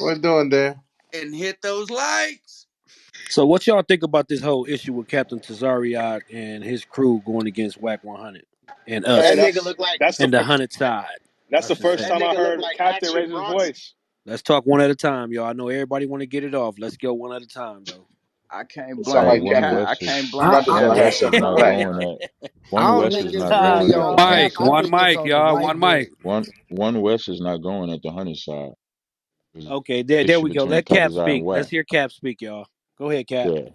We're doing there. and hit those likes. So, what y'all think about this whole issue with Captain Tazariak and his crew going against Wack 100 and Hey, That us nigga look like that's the and the 100 side? that's I the should first say. that time I nigga look heard like Captain Action raise his Bronson. voice. Let's talk one at a time, y'all. I know everybody want to get it off. Let's go one at a time, though. I can't It sound Hey, like blame One Captain Cap. I West is can't blame Captain One Zilla Cap. had West is something to not say. going at I One don't West think is it's not really going at the on Hunted Cap. Mike, I side. one think it's mic, on the y'all. white One boy. mic. One West is not going at the Hunted side. There's an Okay, there issue we go. between Let Cap Katazai and speak. Let's Wack. hear Cap speak, y'all. Go ahead, Cap. Yeah.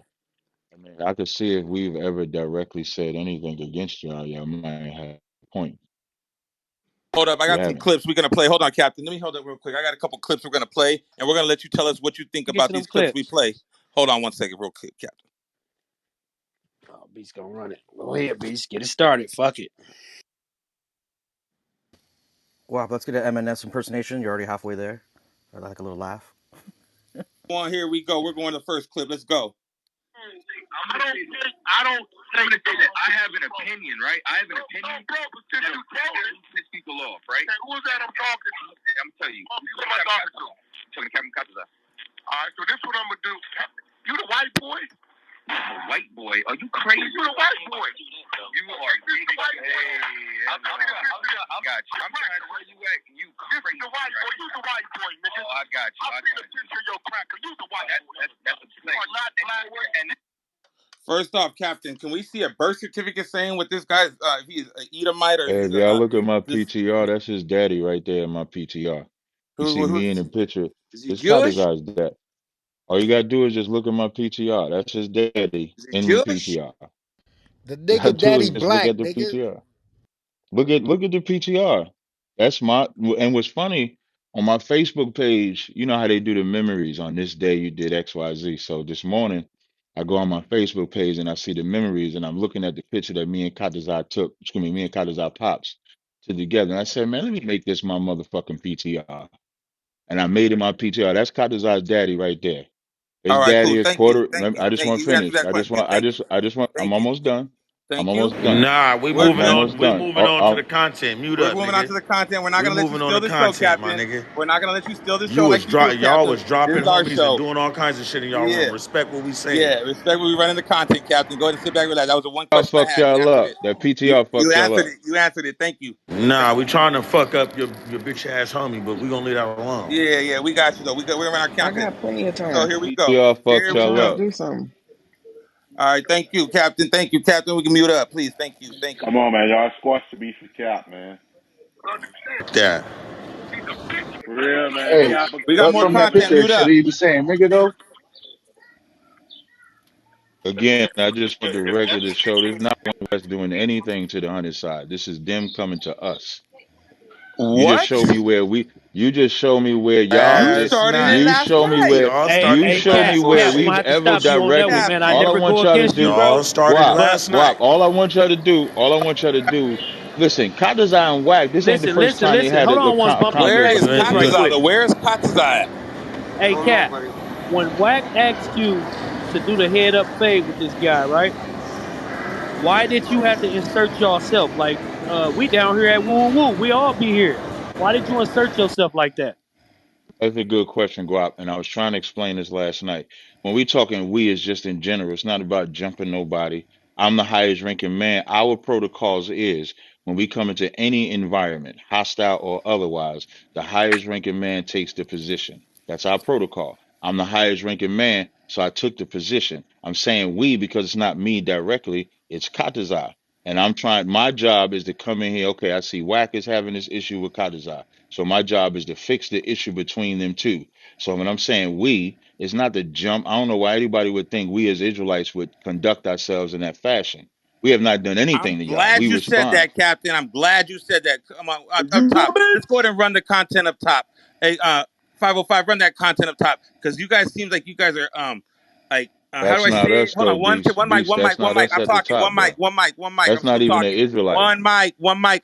I mean, I could see if we've ever directly said anything against y'all might have a point. Hold up, I We got some haven't. clips we're gonna play. Hold on, Captain. Let me hold up real quick. I got a couple clips we're gonna play, and we're gonna let you tell us what you think Get to about them these clips we clips. play. Hold on one second, real quick, Captain. Oh, Beast gonna run it. Go ahead, Beast. Get it started. Fuck it. Wow, let's get an M&S impersonation. You're already halfway there. I like a little laugh. On here we go. We're going to the first clip. Let's go. I'm gonna say that I have an opinion, right? I have an opinion that'll piss people off, right? Okay, who is that I'm talking to? I'm gonna tell you. Who am I talking to? I'm talking to Captain Kaza. All right, so this is what I'm gonna do. You the white boy? White boy? Are you crazy? You the white boy? You are big. Hey, I got you. I'm trying to tell you what you crazy. This is the white boy. You the white boy, nigga. Oh, I got you. I seen a picture of your cracker. You the white boy. That's a play. You are not black. And First off, Captain, can we see a birth certificate saying what this guy's if he's an Edomite or if Hey, he's if y'all look at my this PTR, that's his daddy right there in my PTR. You see who me in the picture. is he It's Jewish? Katazai's dad. All you gotta do is just look at my PTR. That's his daddy Is he in the Jewish? PTR. The You gotta nigga do daddy is just look black, at the nigga. PTR. Look at the PTR. That's my and what's funny on my Facebook page, you know how they do the memories on this day you did XYZ. So this morning I go on my Facebook page and I see the memories and I'm looking at the picture that me and Katazai took, excuse me, me and Katazai pops together. And I said, man, let me make this my motherfucking PTR. And I made it my PTR. That's Katazai's daddy right there. His All right, daddy cool. is Thank you. quarter. Thank you. I just Thank want to you. You answered finish. that question. Thank you. I'm Thank you. almost done. I'm Thank you. almost done. Nah, we We're I'm moving almost on. We done. moving on to the content. Mute we're up, moving on nigga. to the content. We're not We gonna let you moving on steal to the show, content, my Captain. nigga. We're not gonna let you steal the show like you do, Y'all Captain. was This dropping is our homies and show. doing all kinds of shit in y'all room. Yeah. Respect what we saying. Yeah. Respect when we run into content, Captain. Go ahead and sit back and relax. That was the one I question I fucked had. You y'all answered up. it. That You PTR you fucked y'all answered up. it. You answered it. Thank you. Nah, Thank we you. trying to fuck up your bitch ass homie, but we gonna leave that alone. Yeah, yeah, we got you though. We're in our I content. got plenty of So time. here we go. PTR fucked Here I'm we y'all trying to go. up. do something. All right, thank you, Captain. Thank you, Captain. We can mute up, please. Thank you. Thank you. Come on, man. Y'all squash the beef for Cap, man. Yeah. For real, man. Hey, Cap a We good got but more from that nigga, content. picture, Mute should up. he be saying nigga though? Again, I just want the record to show this not one of us doing anything to the hundred side. This is them coming to us. You just What? show me where you just show me where y'all You That's did. started it not. You last show me night. where Y'all Hey, started you hey, it show Cap, me last where Cap, I'm night. gonna we've have to ever stop you on that one, directly. man. I All I Captain. never want go y'all to against you, do, Y'all bro. started it guap, But last guap. night. All I want y'all to do, all I want y'all to do. Listen, Kadazai and Wack. This ain't the listen, first listen, time they listen. had Hold on one bump. Let me Where conflict. ask is you this right You Katazai? quick. Though? Where is Katazai at? Hey, Hold on, Cap, buddy. when Wack asked you to do the head up fade with this guy, right? Why did you have to insert yourself? Like, we down here at Woo Woo. We all be here. Why did you insert yourself like that? That's a good question, Guap. And I was trying to explain this last night. When we talking we is just in general. It's not about jumping nobody. I'm the highest ranking man. Our protocols is when we come into any environment, hostile or otherwise, the highest ranking man takes the position. That's our protocol. I'm the highest ranking man, so I took the position. I'm saying we because it's not me directly, it's Katazai. And I'm trying, my job is to come in here. Okay, I see Wack is having this issue with Katazai. So my job is to fix the issue between them two. So when I'm saying we, it's not to jump. I don't know why anybody would think we as Israelites would conduct ourselves in that fashion. We have not done anything I'm to y'all. We glad you said respond. that, Captain. I'm glad you said that. Come on, up You top. woman. Let's go ahead and run the content up top. Hey, 505, run that content up top because you guys seem like you guys are like how do That's I not say it? us Hold though, on, Beast. one mic, Beast, one that's mic, one not mic. us I'm at the talking. top, One mic, bro. one mic, one mic. That's I'm not still even an talking. Israelite. One mic.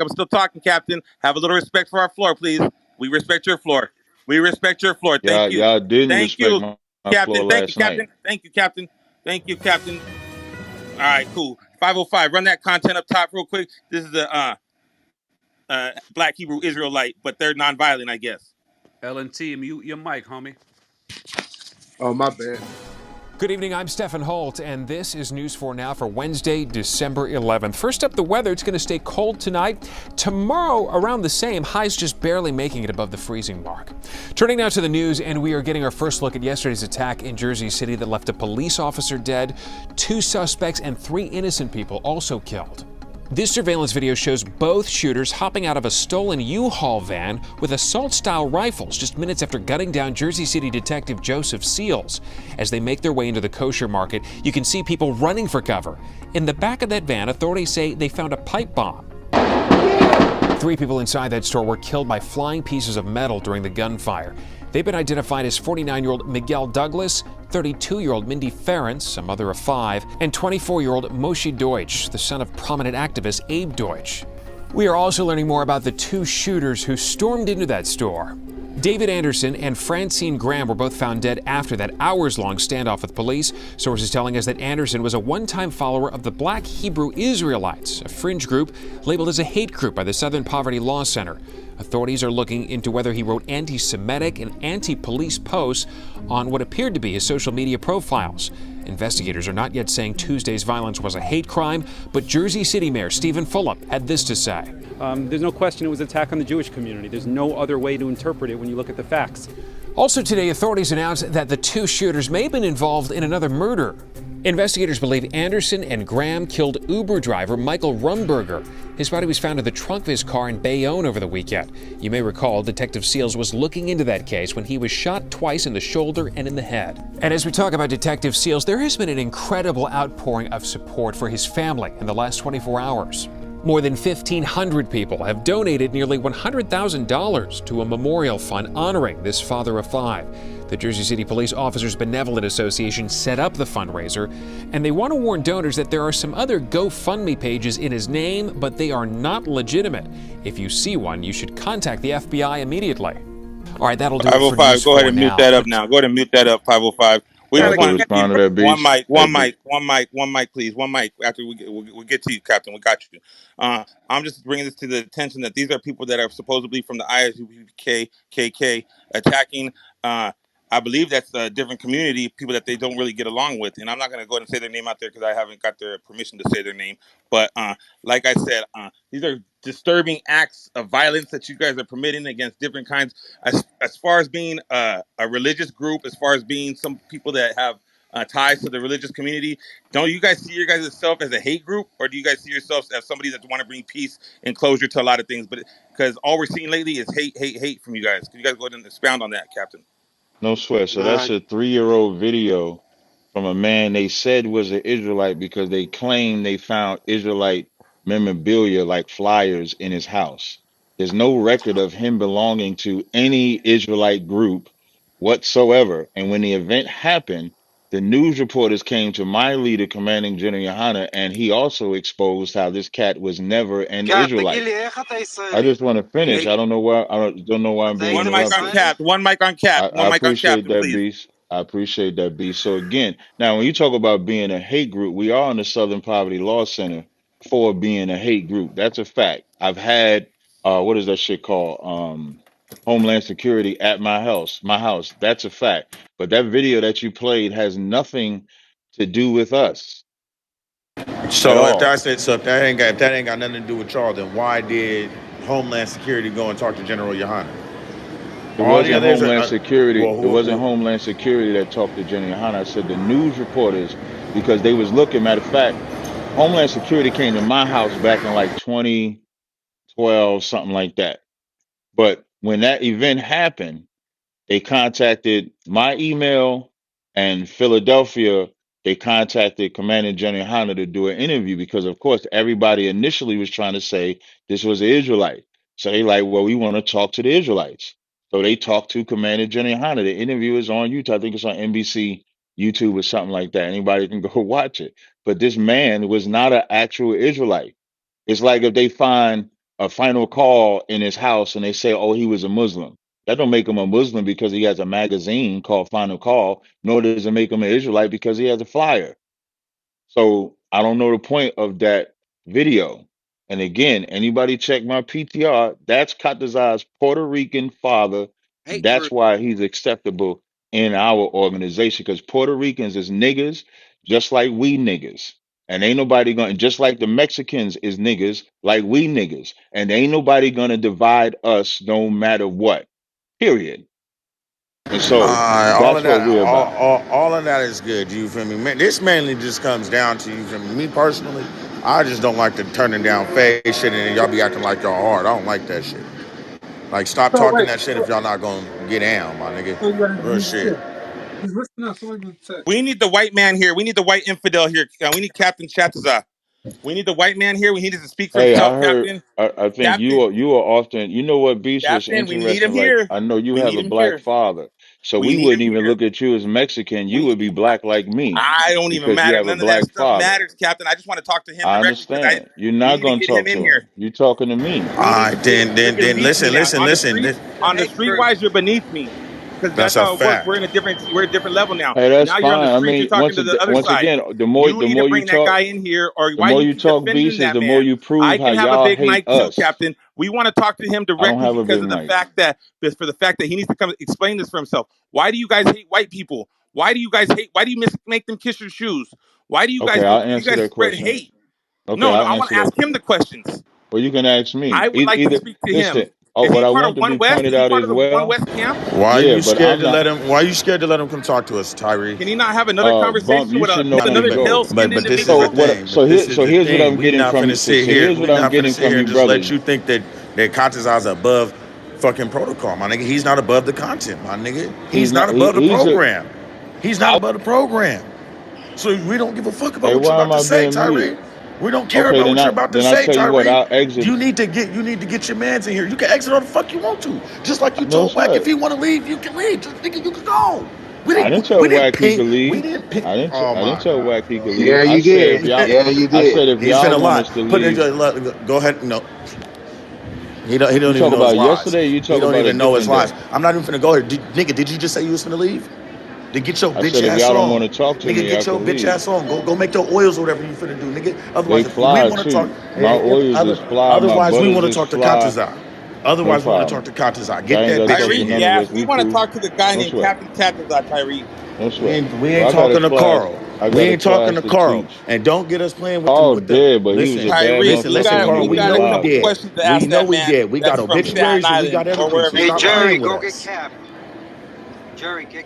I'm still talking, Captain. Have a little respect for our floor, please. We respect your floor. We respect your floor. Thank you. Y'all didn't Thank respect you, my Captain. floor Thank you, last Captain. night. Thank you, Captain. Thank you, Captain. All right, cool. 505, run that content up top real quick. This is the Black Hebrew Israelite, but they're nonviolent, I guess. LNT, mute your mic, homie. Oh, my bad. Good evening, I'm Stephen Holt, and this is News 4 Now for Wednesday, December 11th. First up, the weather. It's going to stay cold tonight. Tomorrow, around the same. Highs just barely making it above the freezing mark. Turning now to the news, and we are getting our first look at yesterday's attack in Jersey City that left a police officer dead, 2 suspects, and 3 innocent people also killed. This surveillance video shows both shooters hopping out of a stolen U-Haul van with assault-style rifles just minutes after gunning down Jersey City detective Joseph Seals. As they make their way into the kosher market, you can see people running for cover. In the back of that van, authorities say they found a pipe bomb. 3 people inside that store were killed by flying pieces of metal during the gunfire. They've been identified as 49-year-old Miguel Douglas, 32-year-old Mindy Ferentz, a mother of 5, and 24-year-old Moshe Deutsch, the son of prominent activist Abe Deutsch. We are also learning more about the 2 shooters who stormed into that store. David Anderson and Francine Graham were both found dead after that hours-long standoff with police. Sources telling us that Anderson was a one-time follower of the Black Hebrew Israelites, a fringe group labeled as a hate group by the Southern Poverty Law Center. Authorities are looking into whether he wrote anti-Semitic and anti-police posts on what appeared to be his social media profiles. Investigators are not yet saying Tuesday's violence was a hate crime, but Jersey City Mayor Stephen Fulop had this to say. There's no question it was an attack on the Jewish community. There's no other way to interpret it when you look at the facts. Also today, authorities announced that the 2 shooters may have been involved in another murder. Investigators believe Anderson and Graham killed Uber driver Michael Rumberger. His body was found in the trunk of his car in Bayonne over the weekend. You may recall Detective Seals was looking into that case when he was shot twice in the shoulder and in the head. And as we talk about Detective Seals, there has been an incredible outpouring of support for his family in the last 24 hours. More than 1,500 people have donated nearly $100,000 to a memorial fund honoring this father of 5. The Jersey City Police Officers Benevolent Association set up the fundraiser, and they want to warn donors that there are some other GoFundMe pages in his name, but they are not legitimate. If you see one, you should contact the FBI immediately. All right, that'll do it for 505, News go ahead 4 and mute now. that up now. Go ahead and mute that up, 505. We I just could want to get respond you to that, one Beast. mic, Hey, one mic, one mic, one mic, please. One mic after we get to you, Captain. We got you. I'm just bringing this to the attention that these are people that are supposedly from the ISUPK attacking. I believe that's a different community, people that they don't really get along with. And I'm not going to go ahead and say their name out there because I haven't got their permission to say their name. But like I said, these are disturbing acts of violence that you guys are permitting against different kinds. As far as being a religious group, as far as being some people that have ties to the religious community, don't you guys see your guys yourself as a hate group, or do you guys see yourselves as somebody that want to bring peace and closure to a lot of things? But because all we're seeing lately is hate, hate, hate from you guys. Can you guys go ahead and expound on that, Captain? no sweat. So Nah, that's a 3-year-old video from a man they said was an Israelite because they claim they found Israelite memorabilia like flyers in his house. There's no record of him belonging to any Israelite group whatsoever. And when the event happened, the news reporters came to my leader, Commanding General Yohana, and he also exposed how this cat was never an Israelite. I just want to finish. Hey, I don't know why I'm being one mic on interrupted. Cap. One mic on Cap. I One mic on appreciate Captain, that, please. Beast. I appreciate that, Beast. So again, now when you talk about being a hate group, we are in the Southern Poverty Law Center for being a hate group. That's a fact. I've had what is that shit called? Homeland Security at my house. My house. That's a fact. But that video that you played has nothing to do with us at So all. if that ain't got nothing to do with y'all, then why did Homeland Security go and talk to General Yohana? It All the wasn't others are Homeland Security. well, It wasn't Homeland Security that talked to Jenny Hanna. I said the news reporters because they was looking. Matter of fact, Homeland Security came to my house back in like 2012, something like that. But when that event happened, they contacted my email, and Philadelphia, they contacted Commander General Hunter to do an interview because, of course, everybody initially was trying to say this was an Israelite. So they like, well, we want to talk to the Israelites. So they talked to Commander General Hunter. The interview is on YouTube. I think it's on NBC, YouTube, or something like that. Anybody can go watch it. But this man was not an actual Israelite. It's like if they find a final call in his house and they say, oh, he was a Muslim. That don't make him a Muslim because he has a magazine called Final Call, nor does it make him an Israelite because he has a flyer. So I don't know the point of that video. And again, anybody check my PTR, that's Katazai's Puerto Rican father That's why he's acceptable in our organization, because Puerto Ricans is niggas just like we niggas. And ain't nobody gonna, just like the Mexicans is niggas like we niggas. And ain't nobody gonna divide us no matter what. Period. And so All of that's what that, we're about. all of that is good. You feel me? Man, this mainly just comes down to, you feel me? Me personally, I just don't like the turning down face shit, and then y'all be acting like y'all hard. I don't like that shit. Like, stop So talking wait, that shit if y'all not gonna get down, my nigga. so you gotta Real leave shit. here. Just listen up. Someone gonna say. We need the white man here. We need the white infidel here. We need Captain Chataza. We need the white man here. We need him to speak for Hey, I himself, heard. Captain. I think Captain, you are often. You know what, Beast was Captain, we need him interesting. Like, here. I know you We have need a him black here. father, so We we need wouldn't him even here. look at you as Mexican. You We would be black like me I don't even because you matter. have a None of that black stuff father. matters, Captain. I just want to talk to him I directly because understand. You're we not need to gonna get him talk in to him. here. You're talking to me. All We need right, to get. You're beneath me listen, now on the listen. street. On the street Hey, wise, you're beneath me because that's that's a how it works. fact. We're a different level now. Hey, that's Now you're on the fine. I street. You're mean, talking to the other once side. again, You the need to more you bring that talk, guy in here, or the why more you you keep talk, defending Beast, is that the more man. you I prove how can have a y'all big hate mic too, us. Captain. We want to talk to him I don't directly have a because big of the mic. fact that he needs to come explain this for himself. Why do you guys hate white people? Why do you guys hate? Why do you make them kiss your shoes? Why do you Okay, guys I'll you answer guys that spread question. hate? Okay, No, I'll I want answer to that. ask him the questions. Well, you can ask me. I would like to Either speak to him. listen. Oh, Is what he I part want of to be One West? pointed Is he out part as of the One well. West camp? Why are Yeah, you but scared I'm to not. let him? Why are you scared to let him come talk to us, Tyree? Can he not have another Bump, conversation you with should I mean, normally another pale go. skinned but this is So the individual? what? thing. But this is So the here's what I'm thing. We getting not from. finna sit So here. here's We what I'm not finna getting sit from here you, and just let brothers. you think that Kataza's above fucking protocol, my nigga. He's not above the content, my nigga. He's He's not not. above the He's a. program. He's not above the program. So we don't give a fuck about Hey, what you're why am about to I say, being muted? Tyree. We don't care Okay, about what you're about to then I say, tell you what. Tyree. I'll exit. You need to get your mans in here. You can exit all the fuck you want to. Just like you No told Wack, sweat. if he want to leave, you can leave. Just nigga, you can go. I didn't tell We didn't Wack he ping. could We leave. didn't ping. Oh I didn't my tell god, Wack he could leave. Yeah, I you said did. if y'all. Yeah, you I did. said if he's y'all finna want lie. us to Put it. leave. Go ahead. No, he You don't talk even know his about lies. yesterday. You He talk don't about a even know his different lies. day. I'm not even finna go here. Nigga, did you just say you was finna leave? Then get your I bitch said if ass y'all don't want on. to talk to Nigga, me, I get your could bitch leave. ass on. Go make your oils or whatever you finna do, nigga. They Otherwise, if we fly want to talk, too. My oils is fly. My otherwise we butters want to is talk to fly. Kataza. No Otherwise, we want to talk problem. to Kataza. Y'all Get ain't that got to bitch talk to in Tyreek, none here. of yes, us. we We want to cool. talk to the guy No named sweat. Captain Chataza, Tyreek. No sweat. We Well, ain't I got a talking to class. Carl. I We got a ain't talking class to to Carl. teach. And don't get us playing with Carl the dead, but he was a listen, bad Tyreek, listen, motherfucker listen, when he Carl. we was We got know a he couple alive. dead. questions to We ask know that we man dead. We got that's from Staten obituaries and we Island got or everything. wherever So he's Hey, stop from. Jerry, playing with go get us. Cap. Jerry, get.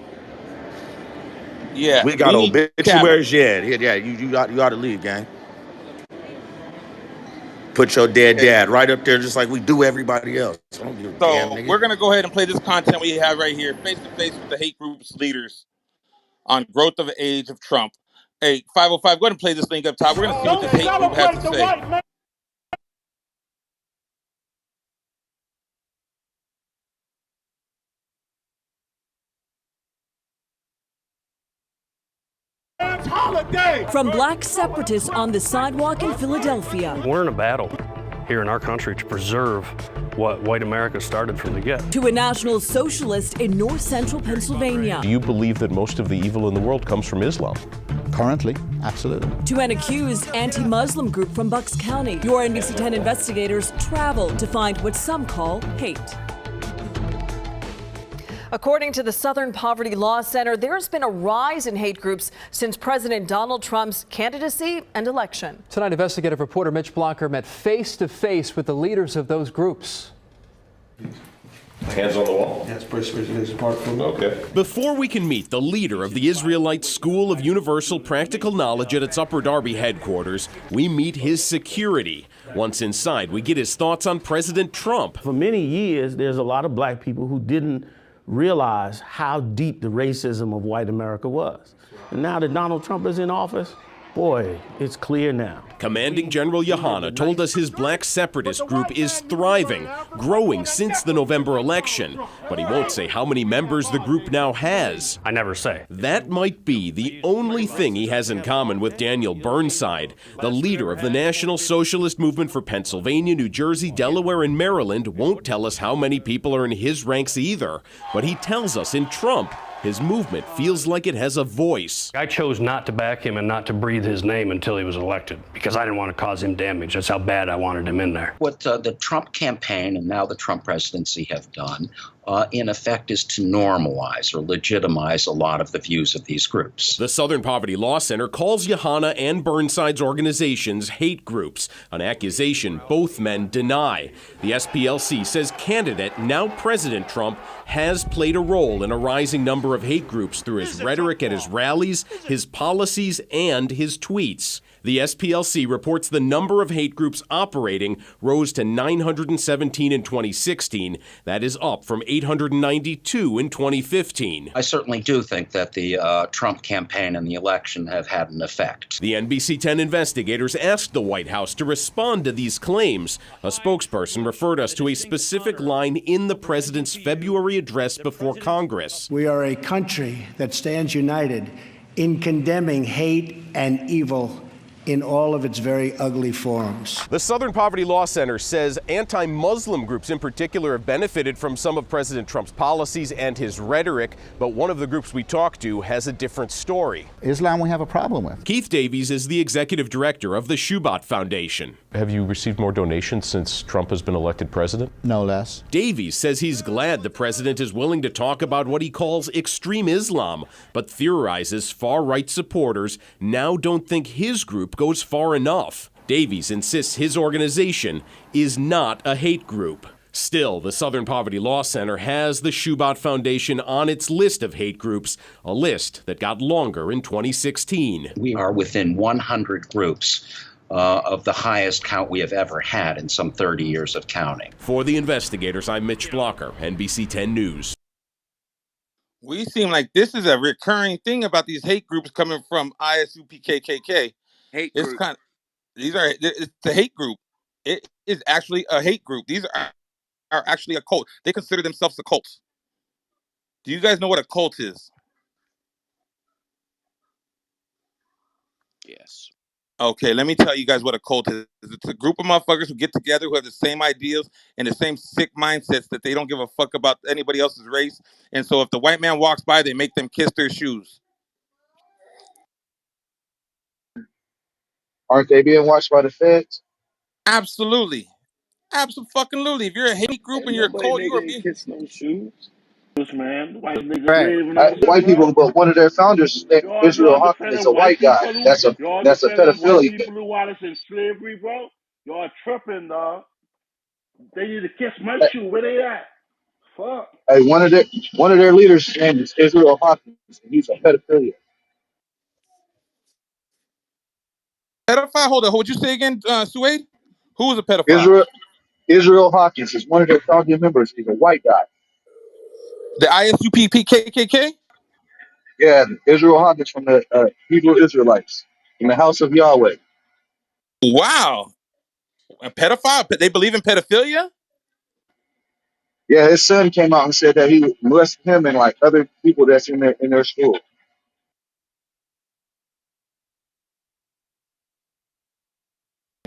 Yeah, We got we need Cap. obituaries. Yeah. You ought to leave, gang. Put your dead Okay, dad right up there, just like we do everybody else. I don't give a damn, so nigga. we're gonna go ahead and play this content we have right here, face to face with the hate group's leaders on growth of age of Trump. Hey, 505, go ahead and play this link up top. We're gonna see what this hate group has to say. From black separatists on the sidewalk in Philadelphia We're in a battle here in our country to preserve what white America started from the get. to a national socialist in north central Pennsylvania Do you believe that most of the evil in the world comes from Islam? Currently, absolutely. to an accused anti-Muslim group from Bucks County. Your NBC 10 investigators travel to find what some call hate. According to the Southern Poverty Law Center, there's been a rise in hate groups since President Donald Trump's candidacy and election. Tonight, investigative reporter Mitch Blocker met face-to-face with the leaders of those groups. Hands on the wall. That's part for me. Okay. Before we can meet the leader of the Israelite School of Universal Practical Knowledge at its Upper Darby headquarters, we meet his security. Once inside, we get his thoughts on President Trump. For many years, there's a lot of black people who didn't realize how deep the racism of white America was. And now that Donald Trump is in office, boy, it's clear now. Commanding General Yohanna told us his black separatist group is thriving, growing since the November election. But he won't say how many members the group now has. I never say. That might be the only thing he has in common with Daniel Burnside, the leader of the National Socialist Movement for Pennsylvania, New Jersey, Delaware, and Maryland. Won't tell us how many people are in his ranks either. But he tells us in Trump, his movement feels like it has a voice. I chose not to back him and not to breathe his name until he was elected because I didn't want to cause him damage. That's how bad I wanted him in there. What the Trump campaign and now the Trump presidency have done in effect, is to normalize or legitimize a lot of the views of these groups. The Southern Poverty Law Center calls Yohanna and Burnside's organizations hate groups, an accusation both men deny. The SPLC says candidate, now President Trump, has played a role in a rising number of hate groups through his rhetoric at his rallies, his policies, and his tweets. The SPLC reports the number of hate groups operating rose to 917 in 2016. That is up from 892 in 2015. I certainly do think that the Trump campaign and the election have had an effect. The NBC 10 investigators asked the White House to respond to these claims. A spokesperson referred us to a specific line in the president's February address before Congress. We are a country that stands united in condemning hate and evil in all of its very ugly forms. The Southern Poverty Law Center says anti-Muslim groups in particular have benefited from some of President Trump's policies and his rhetoric, but one of the groups we talked to has a different story. Islam we have a problem with. Keith Davies is the executive director of the Shubat Foundation. Have you received more donations since Trump has been elected president? No less. Davies says he's glad the president is willing to talk about what he calls extreme Islam, but theorizes far-right supporters now don't think his group goes far enough. Davies insists his organization is not a hate group. Still, the Southern Poverty Law Center has the Shubat Foundation on its list of hate groups, a list that got longer in 2016. We are within 100 groups of the highest count we have ever had in some 30 years of counting. For the investigators, I'm Mitch Blocker, NBC 10 News. We seem like this is a recurring thing about these hate groups coming from ISUPKKK. It's kind of, it's the hate group. It is actually a hate group. These are actually a cult. They consider themselves a cult. Do you guys know what a cult is? Yes. Okay, let me tell you guys what a cult is. It's a group of motherfuckers who get together who have the same ideals and the same sick mindsets that they don't give a fuck about anybody else's race. And so if the white man walks by, they make them kiss their shoes. Aren't they being watched by the feds? Absolutely. Absolutely. If you're a hate group and you're a cult, you are being kiss no shoes. Man, white niggas Right. raving and shit, White people, but one of their founders, Israel y'all Hawkins, is a defending white white guy. people who That's a white pedophilia. people who want us in slavery, bro. Y'all tripping, dog. They need to kiss my shoe. Where they at? Fuck. Hey, one of their leaders' name is Israel Hawkins. And he's a pedophilia. pedophile. Hold on. What'd you say again, Suede? Who was a pedophile? Israel Hawkins is one of their founding members. He's a white guy. The ISUPKKK? Yeah, Israel Hawkins from the Hebrew Israelites in the house of Yahweh. Wow. A pedophile? They believe in pedophilia? Yeah, his son came out and said that he molested him and like other people that's in their school.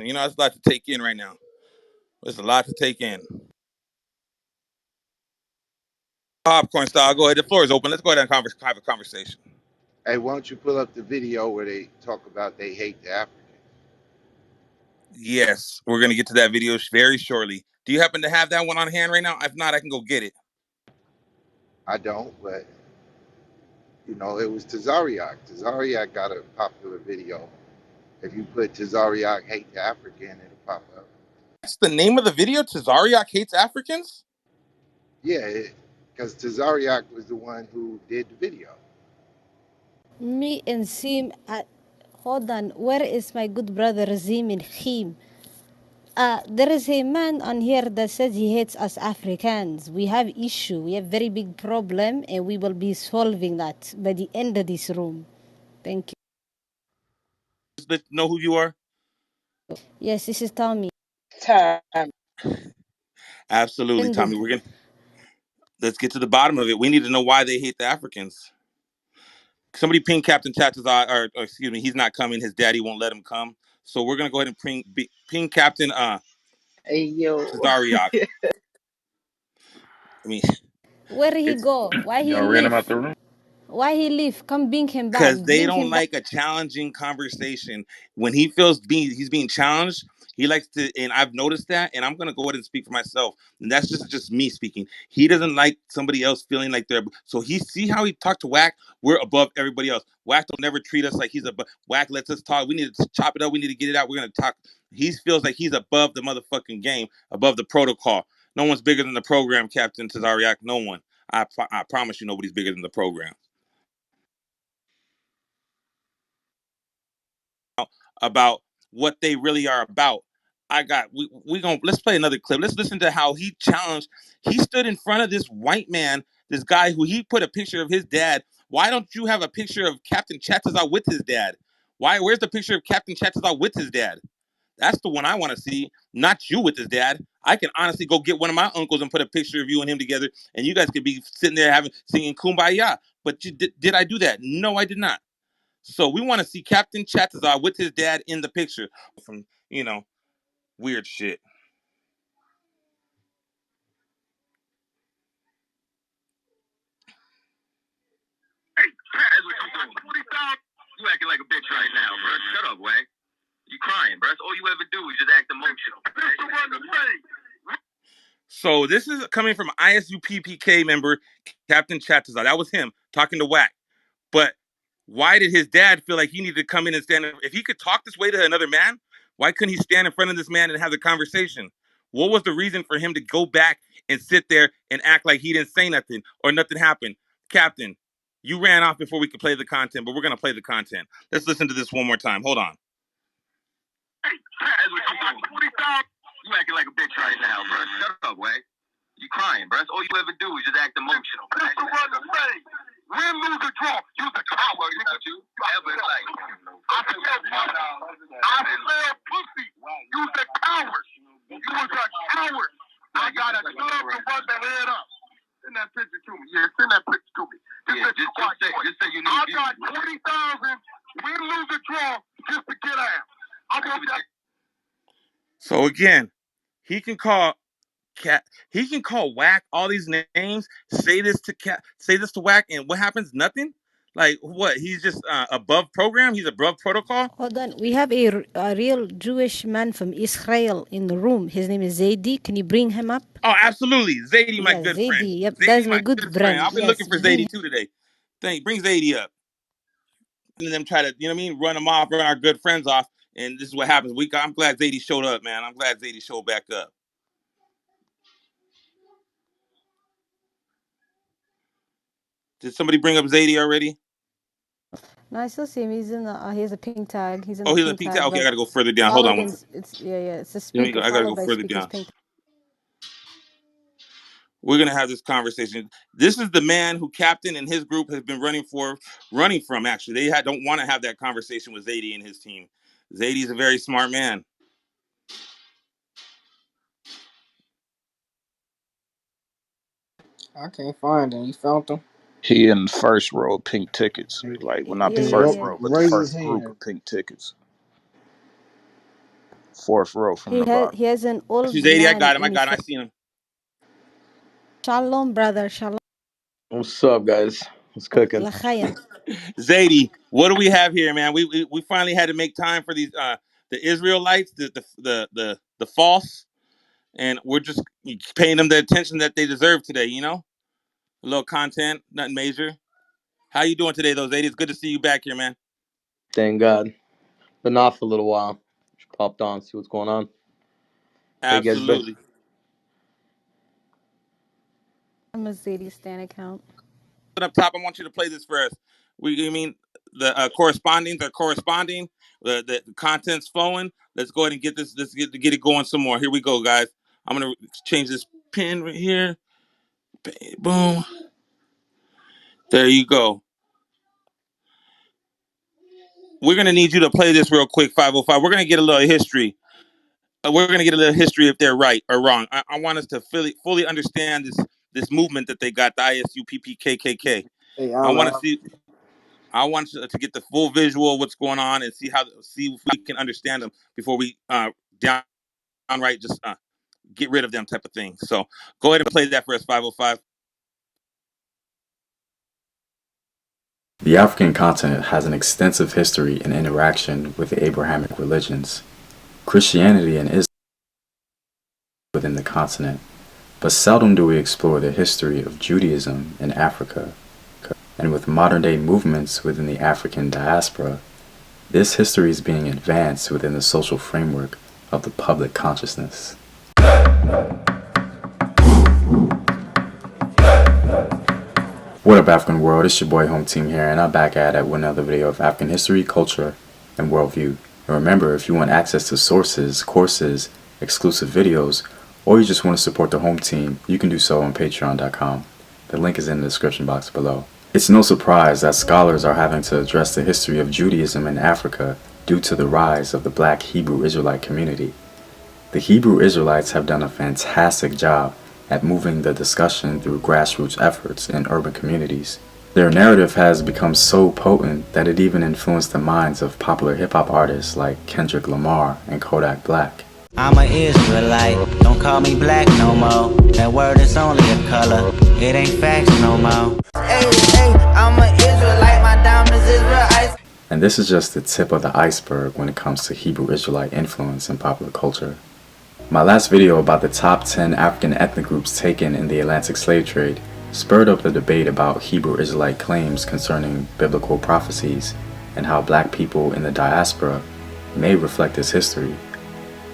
You know, it's a lot to take in right now. There's a lot to take in. Popcorn style. Go ahead. The floor is open. Let's go ahead and have a conversation. Hey, why don't you pull up the video where they talk about they hate the Africans? Yes, we're going to get to that video very shortly. Do you happen to have that one on hand right now? If not, I can go get it. I don't, but, you know, it was Tazariak. Tazariak got a popular video. If you put Tazariak hate the African, it'll pop up. That's the name of the video? Tazariak hates Africans? Yeah, because Tazariak was the one who did the video. Me and Sim, hold on, where is my good brother Zim and Khim? There is a man on here that says he hates us Africans. We have issue, we have very big problem, and we will be solving that by the end of this room. Thank you. Let's know who you are. Yes, this is Tommy. Absolutely, Tommy. Let's get to the bottom of it. We need to know why they hate the Africans. Somebody ping Captain Chatazar, or excuse me, he's not coming. His daddy won't let him come. So we're gonna go ahead and ping Captain Tazariak. I mean, where he go? Why he Y'all ran him leave? out the room? Why he leave? Come bring him back. Because they don't like a challenging conversation. When he feels he's being challenged, He likes to, and I've noticed that, and I'm gonna go ahead and speak for myself. And that's just me speaking. He doesn't like somebody else feeling like they're. So he see how he talked to Wack. We're above everybody else. Wack don't never treat us like he's above. Wack lets us talk. We need to chop it up. We need to get it out. We're gonna talk. He feels like he's above the motherfucking game, above the protocol. No one's bigger than the program, Captain Tazariak. No one. I promise you, nobody's bigger than the program. About what they really are about. We gonna let's play another clip. Let's listen to how he challenged. He stood in front of this white man, this guy who he put a picture of his dad. Why don't you have a picture of Captain Chatazar with his dad? Where's the picture of Captain Chatazar with his dad? That's the one I want to see, not you with his dad. I can honestly go get one of my uncles and put a picture of you and him together, and you guys could be sitting there singing Kumbaya. But did I do that? No, I did not. So we want to see Captain Chatazar with his dad in the picture from, weird shit. Hey, that's what you doing. You acting like a bitch right now, bro. Shut up, Wack. You crying, bro. That's all you ever do is just act emotional. So this is coming from ISUPPK member Captain Chatazar. That was him talking to Wack. But why did his dad feel like he needed to come in and stand? If he could talk this way to another man, why couldn't he stand in front of this man and have the conversation? What was the reason for him to go back and sit there and act like he didn't say nothing or nothing happened? Captain, you ran off before we could play the content, but we're going to play the content. Let's listen to this one more time. Hold on. Hey, that's what you doing. You acting like a bitch right now, bro. Shut up, Wack. You crying, bro. That's all you ever do is just act emotional. Win, lose, or draw. You's a coward. Look at you. Ever like. I smell pussy. You's a coward. You was a coward. I got a club to run the head up. Send that picture to me. Yeah, send that picture to me. Just say you need. I got 20,000. Win, lose, or draw just to get out. I want that. So again, he can call Wack all these names, say this to Wack, and what happens? Nothing. Like what? He's just above program. He's above protocol. Hold on. We have a real Jewish man from Israel in the room. His name is Zaidi. Can you bring him up? Oh, absolutely. Zaidi, my Yeah, good friend. Zaidi. Yep, Zaidi, that's my my good good friend. friend. I've been Yes, looking for bring Zaidi too today. Bring Zaidi up. And them try to, run them off, run our good friends off. And this is what happens. I'm glad Zaidi showed up, man. I'm glad Zaidi showed back up. Did somebody bring up Zaidi already? No, I still see him. He has a pink tag. He's in Oh, the he's in the pink pink tag. tag. Okay, I But gotta go further down. Hold followed on. in, it's a Let me speaker go. I gotta followed go by further speaker's down. pink. We're gonna have this conversation. This is the man who Captain and his group has been running from. Actually, they don't want to have that conversation with Zaidi and his team. Zaidi's a very smart man. I can't find him. You found him? He in the first row of pink tickets. Like, well, not the Yeah. first Yeah. row, but the Raise his first group hand. of pink tickets. Fourth row from He the has bottom. he has an old Zaidi, I man got him. in I uniform. seen him. Shalom, brother. Shalom. What's up, guys? What's cooking? L'chaim. Zaidi, what do we have here, man? We finally had to make time for these the Israelites, the false, and we're just paying them the attention that they deserve today. A little content, nothing major. How you doing today, though, Zaidi? It's good to see you back here, man. Thank God. Been off for a little while. Just popped on, see what's going on. How you guys been? Absolutely. I'm a Zadie Stan account. Up top, I want you to play this for us. The correspondings are corresponding. The content's flowing. Let's go ahead and get this. Let's get it going some more. Here we go, guys. I'm gonna change this pin right here. Boom. There you go. We're gonna need you to play this real quick. 505. We're gonna get a little history. We're gonna get a little history if they're right or wrong. I want us to fully understand this movement that they got, the ISUPPKKK. Hey, I want to Allah. see. I want to get the full visual of what's going on and see if we can understand them before we downright just get rid of them type of thing. So go ahead and play that for us, 505. The African continent has an extensive history and interaction with the Abrahamic religions. Christianity and Islam within the continent, but seldom do we explore the history of Judaism in Africa. And with modern-day movements within the African diaspora, this history is being advanced within the social framework of the public consciousness. What up, African world? It's your boy Home Team here, and I'm back at it with another video of African history, culture, and worldview. And remember, if you want access to sources, courses, exclusive videos, or you just want to support the Home Team, you can do so on patreon.com. The link is in the description box below. It's no surprise that scholars are having to address the history of Judaism in Africa due to the rise of the Black Hebrew Israelite community. The Hebrew Israelites have done a fantastic job at moving the discussion through grassroots efforts in urban communities. Their narrative has become so potent that it even influenced the minds of popular hip-hop artists like Kendrick Lamar and Kodak Black. I'm an Israelite, don't call me black no more. That word is only a color, it ain't facts no more. Hey, I'm an Israelite, my diamonds Israelites. And this is just the tip of the iceberg when it comes to Hebrew Israelite influence in popular culture. My last video about the top 10 African ethnic groups taken in the Atlantic slave trade spurred up the debate about Hebrew Israelite claims concerning biblical prophecies and how black people in the diaspora may reflect this history.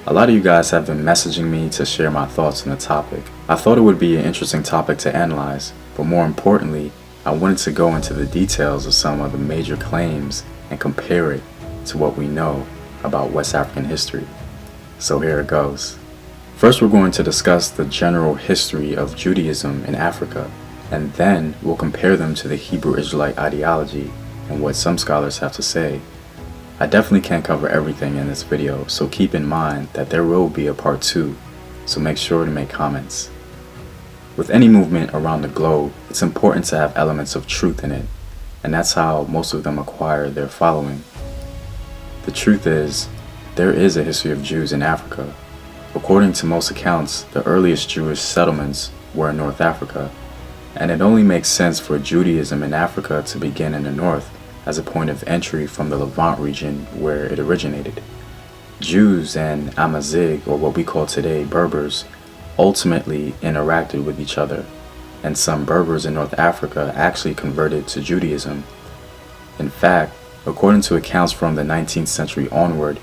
A lot of you guys have been messaging me to share my thoughts on the topic. I thought it would be an interesting topic to analyze, but more importantly, I wanted to go into the details of some of the major claims and compare it to what we know about West African history. So here it goes. First, we're going to discuss the general history of Judaism in Africa, and then we'll compare them to the Hebrew Israelite ideology and what some scholars have to say. I definitely can't cover everything in this video, so keep in mind that there will be a part 2, so make sure to make comments. With any movement around the globe, it's important to have elements of truth in it, and that's how most of them acquire their following. The truth is, there is a history of Jews in Africa. According to most accounts, the earliest Jewish settlements were in North Africa, and it only makes sense for Judaism in Africa to begin in the north as a point of entry from the Levant region where it originated. Jews and Amazigh, or what we call today Berbers, ultimately interacted with each other, and some Berbers in North Africa actually converted to Judaism. In fact, according to accounts from the 19th century onward,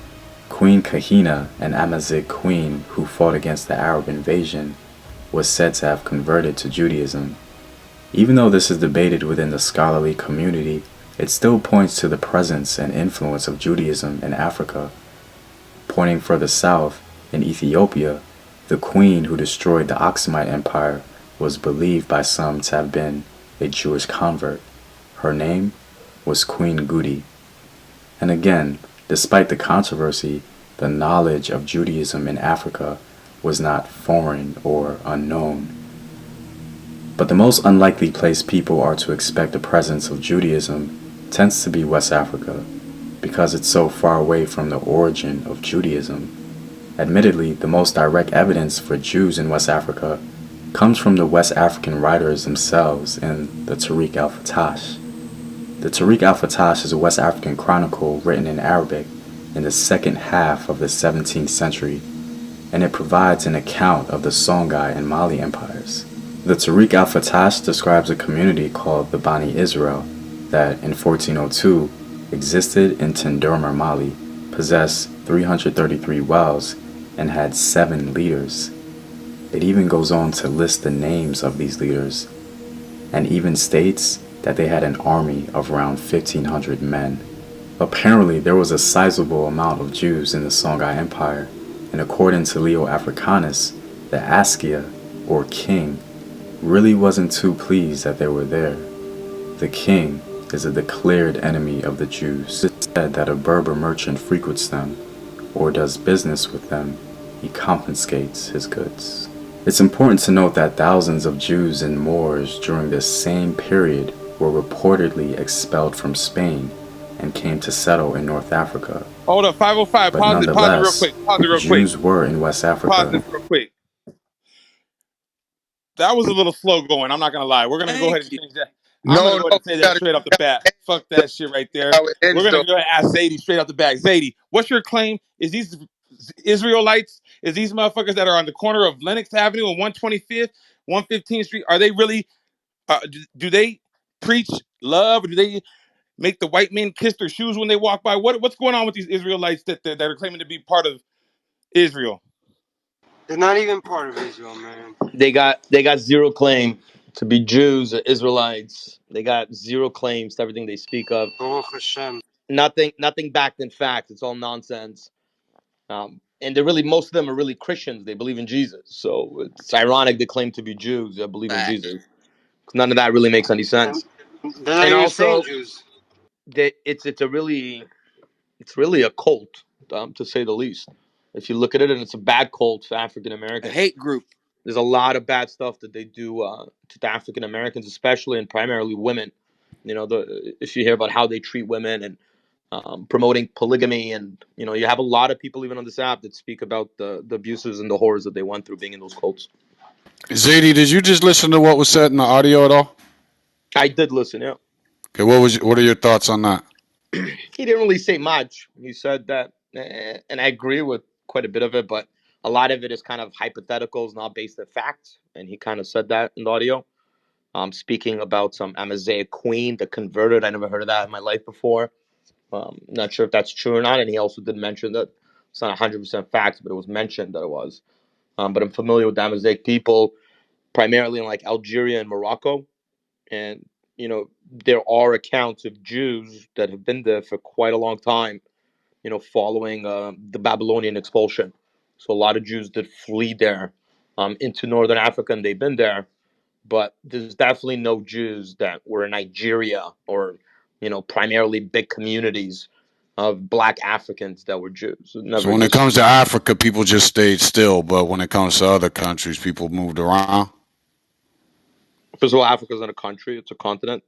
Queen Kahina, an Amazigh queen who fought against the Arab invasion, was said to have converted to Judaism. Even though this is debated within the scholarly community, it still points to the presence and influence of Judaism in Africa. Pointing further south, in Ethiopia, the queen who destroyed the Aksumite Empire was believed by some to have been a Jewish convert. Her name was Queen Gudi. And again, despite the controversy, the knowledge of Judaism in Africa was not foreign or unknown. But the most unlikely place people are to expect the presence of Judaism tends to be West Africa, because it's so far away from the origin of Judaism. Admittedly, the most direct evidence for Jews in West Africa comes from the West African writers themselves in the Tariq al-Fatash. The Tariq al-Fatash is a West African chronicle written in Arabic in the second half of the 17th century, and it provides an account of the Songhai and Mali empires. The Tariq al-Fatash describes a community called the Bani Israel that in 1402 existed in Tendurma, Mali, possessed 333 wells, and had 7 leaders. It even goes on to list the names of these leaders, and even states that they had an army of around 1,500 men. Apparently, there was a sizable amount of Jews in the Songhai Empire, and according to Leo Africanus, the Askia, or king, really wasn't too pleased that they were there. The king is a declared enemy of the Jews. It's said that a Berber merchant frequents them, or does business with them, he confiscates his goods. It's important to note that thousands of Jews and Moors during this same period were reportedly expelled from Spain and came to settle in North Africa. Hold up, 505. But Pause it real nonetheless, quick. Pause it real quick. Jews were in West Pause Africa. this real quick. That was a little slow going. I'm not gonna lie. We're gonna go ahead and change that. I'm gonna go ahead and say that straight off the bat. Fuck that shit right there. We're gonna go ahead and ask Zadie straight off the bat. Zadie, what's your claim? Is these Israelites? Is these motherfuckers that are on the corner of Lenox Avenue and 125th, 115th Street? Are they really? Do they preach love, or do they make the white men kiss their shoes when they walk by? What's going on with these Israelites that are claiming to be part of Israel? They're not even part of Israel, man. They got zero claim to be Jews or Israelites. They got zero claims to everything they speak of. Baruch Hashem. Nothing backed in fact. It's all nonsense. And they're really, most of them are really Christians. They believe in Jesus. So it's ironic they claim to be Jews that believe in Jesus. None of that really makes any And sense. they're not And even saying also, Jews. it's really a cult, to say the least. If you look at it, and it's a bad cult for African A Americans. hate group. There's a lot of bad stuff that they do to the African Americans, especially and primarily women. If you hear about how they treat women and promoting polygamy, and you have a lot of people even on this app that speak about the abuses and the horrors that they went through being in those cults. Zadie, did you just listen to what was said in the audio at all? I did listen, yeah. Okay, what are your thoughts on that? He didn't really say much. He said that, and I agree with quite a bit of it, but a lot of it is kind of hypotheticals, not based on facts. And he kind of said that in the audio. Speaking about some Amazigh queen that converted. I never heard of that in my life before. Not sure if that's true or not. And he also did mention that it's not 100% facts, but it was mentioned that it was. But I'm familiar with the Amazigh people, primarily in like Algeria and Morocco. And, there are accounts of Jews that have been there for quite a long time, following the Babylonian expulsion. So a lot of Jews did flee there into northern Africa, and they've been there. But there's definitely no Jews that were in Nigeria or, primarily big communities of black Africans that were Jews. It So never when it existed. comes to Africa, people just stayed still, but when it comes to other countries, people moved around. First of all, Africa's not a country; it's a continent.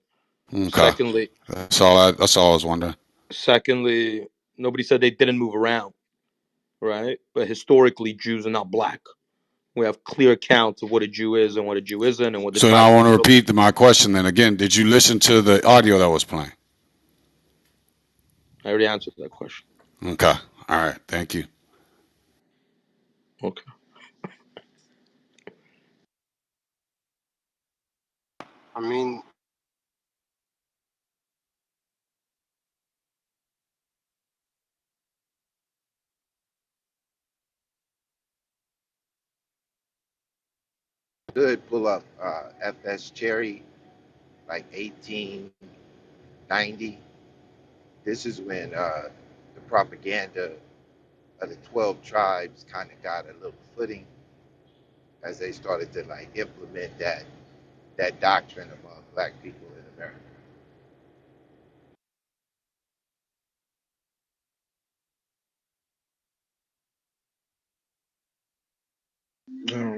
Okay, Secondly, that's all I was wondering. secondly, nobody said they didn't move around, right? But historically, Jews are not black. We have clear accounts of what a Jew is and what a Jew isn't, and what the So now I tribes of want to Israel. repeat my question. Then again, did you listen to the audio that was playing? I already answered that question. Okay, all right, thank you. Okay. I mean, Could pull up FS Cherry like 1890. This is when the propaganda of the 12 tribes kind of got a little footing as they started to like implement that doctrine among black people in America.